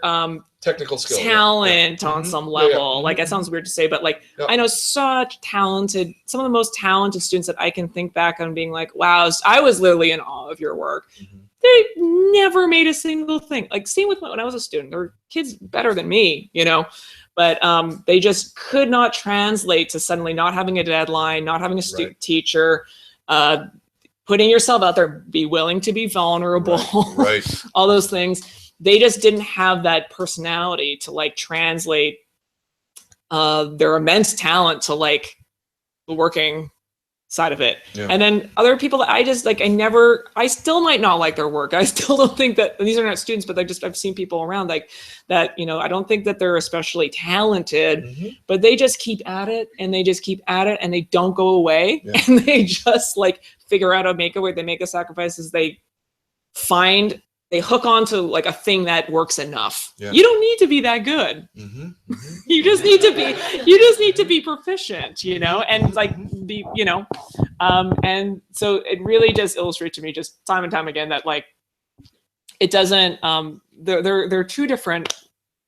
technical skill, talent on some level. Like, it sounds weird to say, but like I know some of the most talented students that I can think back on being like, wow, I was literally in awe of your work. They never made a single thing. Like, same with when I was a student. There were kids better than me, you know. But they just could not translate to suddenly not having a deadline, not having a teacher, putting yourself out there, be willing to be vulnerable, all those things. They just didn't have that personality to like translate their immense talent to like the working side of it. And then other people that I just like, I still might not like their work. I still don't think that, and these are not students, but I've seen people around like that, you know, I don't think that they're especially talented, but they just keep at it, and they just keep at it, and they don't go away, and they just like figure out how to make it work. They make the sacrifices. They hook onto like a thing that works enough. You don't need to be that good. You just need to be proficient, you know, and like be, you know, and so it really just illustrates to me just time and time again that like, it doesn't, they're two different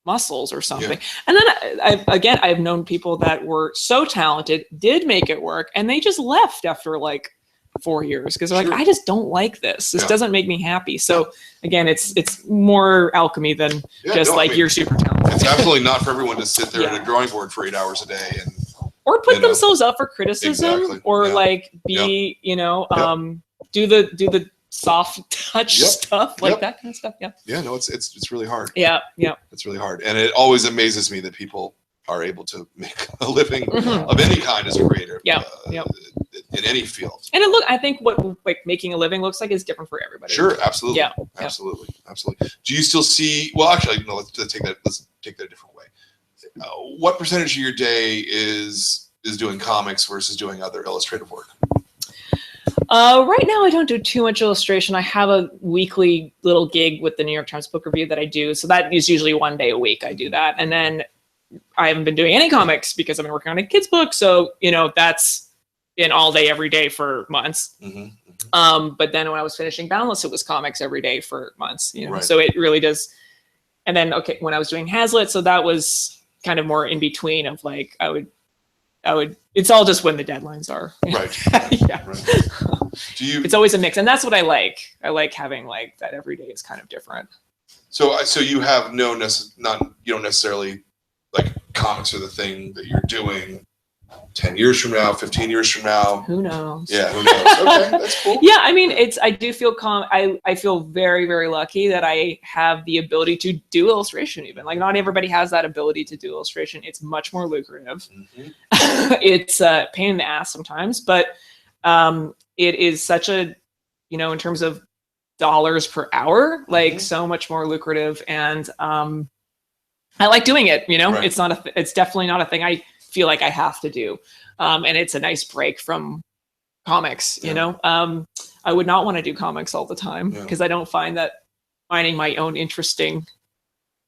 muscles or something. And then I've known people that were so talented, did make it work, and they just left after like 4 years, because they're like, I just don't like this. This doesn't make me happy. So again, it's more alchemy than you're super talented. It's absolutely not for everyone to sit there at a drawing board for 8 hours a day or put themselves up for criticism, or like be you know do the soft touch stuff, like that kind of stuff. No, it's really hard. It's really hard, and it always amazes me that people are able to make a living of any kind as a creator. In any field. And I think what like making a living looks like is different for everybody. Sure, absolutely. Absolutely. Do you still see? Well, actually, no. Let's take that a different way. What percentage of your day is doing comics versus doing other illustrative work? Right now, I don't do too much illustration. I have a weekly little gig with the New York Times Book Review that I do, so that is usually 1 day a week. I do that, and then I haven't been doing any comics because I've been working on a kid's book. So you know that's been all day, every day for months. But then when I was finishing Boundless, it was comics every day for months, you know, so it really does. And then, when I was doing Hazlitt, so that was kind of more in between of like, I would, it's all just when the deadlines are. It's always a mix. And that's what I like. I like having like that every day is kind of different. So you have you don't necessarily like comics are the thing that you're doing 10 years from now, 15 years from now. Who knows? Yeah, who knows? Okay, that's cool. I mean, I do feel I feel very, very lucky that I have the ability to do illustration even. Like, not everybody has that ability to do illustration. It's much more lucrative. It's a pain in the ass sometimes, but it is such a, you know, in terms of dollars per hour, like so much more lucrative. And I like doing it, you know. It's definitely not a thing I feel like I have to do, and it's a nice break from comics, you know. I would not want to do comics all the time, because I don't find that finding my own interesting,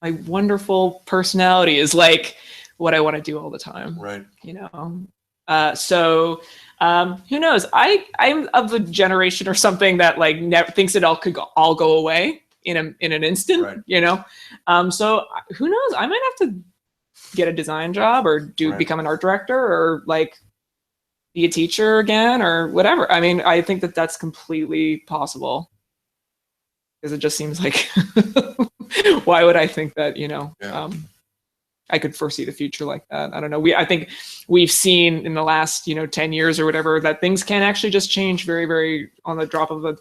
my wonderful personality is like what I want to do all the time, you know. So who knows? I'm of the generation or something that like never thinks it all could all go away in an instant, you know. So who knows? I might have to get a design job or become an art director, or like be a teacher again or whatever. I mean, I think that that's completely possible. Because it just seems like, why would I think that, I could foresee the future like that? I don't know. I think we've seen in the last, 10 years or whatever, that things can actually just change very, very on the drop of a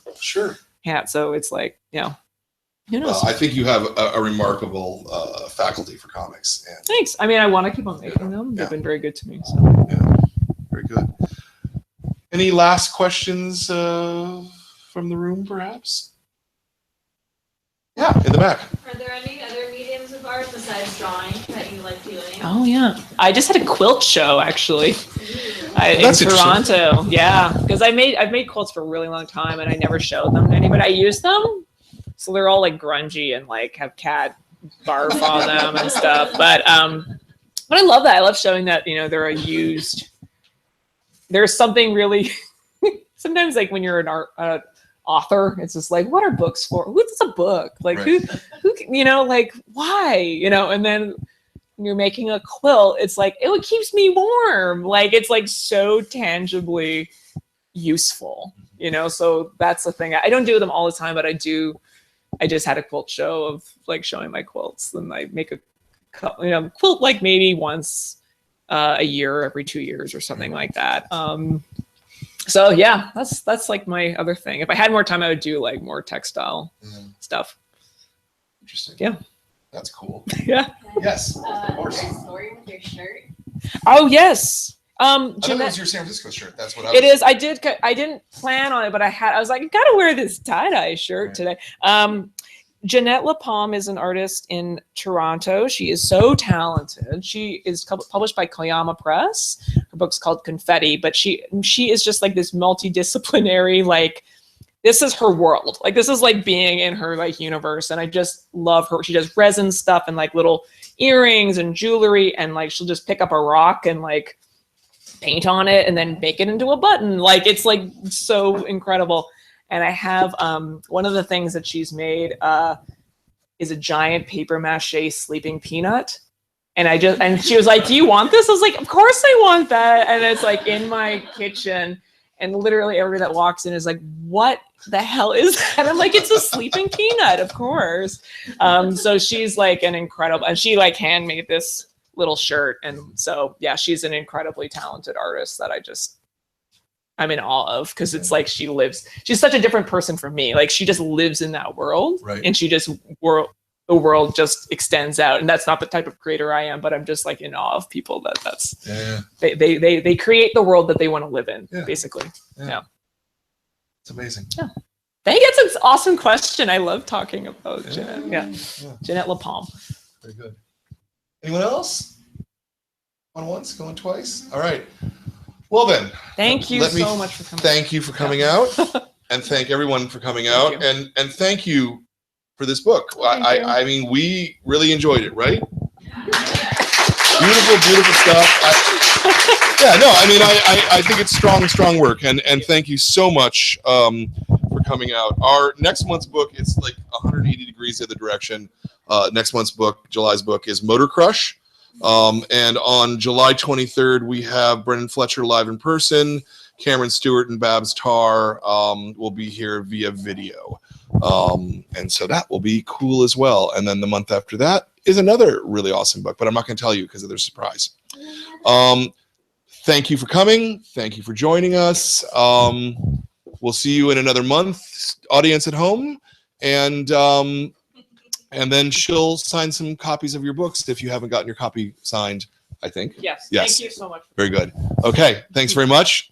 hat. So it's like, who knows? I think you have a remarkable faculty for comics. And thanks. I mean, I want to keep on making them. They've been very good to me. So. Yeah, very good. Any last questions from the room, perhaps? Yeah, in the back. Are there any other mediums of art besides drawing that you like doing? Oh yeah, I just had a quilt show actually in Toronto. Yeah, because I've made quilts for a really long time and I never showed them to anybody. I use them, so they're all like grungy and like have cat barf on them and stuff. But I love that. I love showing that they're a used. There's something really. Sometimes like when you're an art. Author, it's just like, what are books for? What's a book? Like who like why? And then when you're making a quilt, it's like it keeps me warm. Like it's like so tangibly useful, so that's the thing. I don't do them all the time, but I do. I just had a quilt show of like showing my quilts, and I make a quilt like maybe once a year, every 2 years or something like that. So yeah, that's like my other thing. If I had more time, I would do like more textile stuff. Interesting. Yeah. That's cool. Yeah. Yes. Of course. Is there a story with your shirt? Oh yes. I thought it was your San Francisco shirt. That's what I was. It is. I didn't plan on it, but I was like, I gotta wear this tie-dye shirt today. Jeanette Lapalme is an artist in Toronto. She is so talented. She is published by Koyama Press. Her book's called Confetti, but she is just like this multidisciplinary, like this is her world. Like this is like being in her like universe. And I just love her. She does resin stuff and like little earrings and jewelry. And like, she'll just pick up a rock and like paint on it and then make it into a button. Like, it's like so incredible. And I have one of the things that she's made is a giant paper mache sleeping peanut. And she was like, do you want this? I was like, of course I want that. And it's like in my kitchen. And literally everybody that walks in is like, what the hell is that? And I'm like, it's a sleeping peanut, of course. So she's like an incredible, and she like handmade this little shirt. And so, yeah, she's an incredibly talented artist that I'm in awe of, because it's like she's such a different person from me. Like she just lives in that world, right. And she just the world just extends out. And that's not the type of creator I am, but I'm just like in awe of people they create the world that they want to live in, basically. Yeah. It's amazing. Yeah. I think it's an awesome question. I love talking about Jeanette. Yeah. Jeanette Lapalme. Very good. Anyone else? Going once, going twice? All right. Well then, thank you so much for coming. Thank you for coming out, and thank everyone for coming out, and thank you for this book. I mean, we really enjoyed it, right? Beautiful stuff. I think it's strong work, and thank you so much for coming out. Our next month's book, it's like 180 degrees the other direction. Next month's book, July's book, is Motor Crush. And on July 23rd, we have Brendan Fletcher live in person. Cameron Stewart and Babs Tarr will be here via video. And so that will be cool as well. And then the month after that is another really awesome book, but I'm not going to tell you because of their surprise. Thank you for coming. Thank you for joining us. We'll see you in another month, audience at home. And then she'll sign some copies of your books if you haven't gotten your copy signed, I think. Yes. Yes. Thank you so much. Very good. Okay. Thanks very much.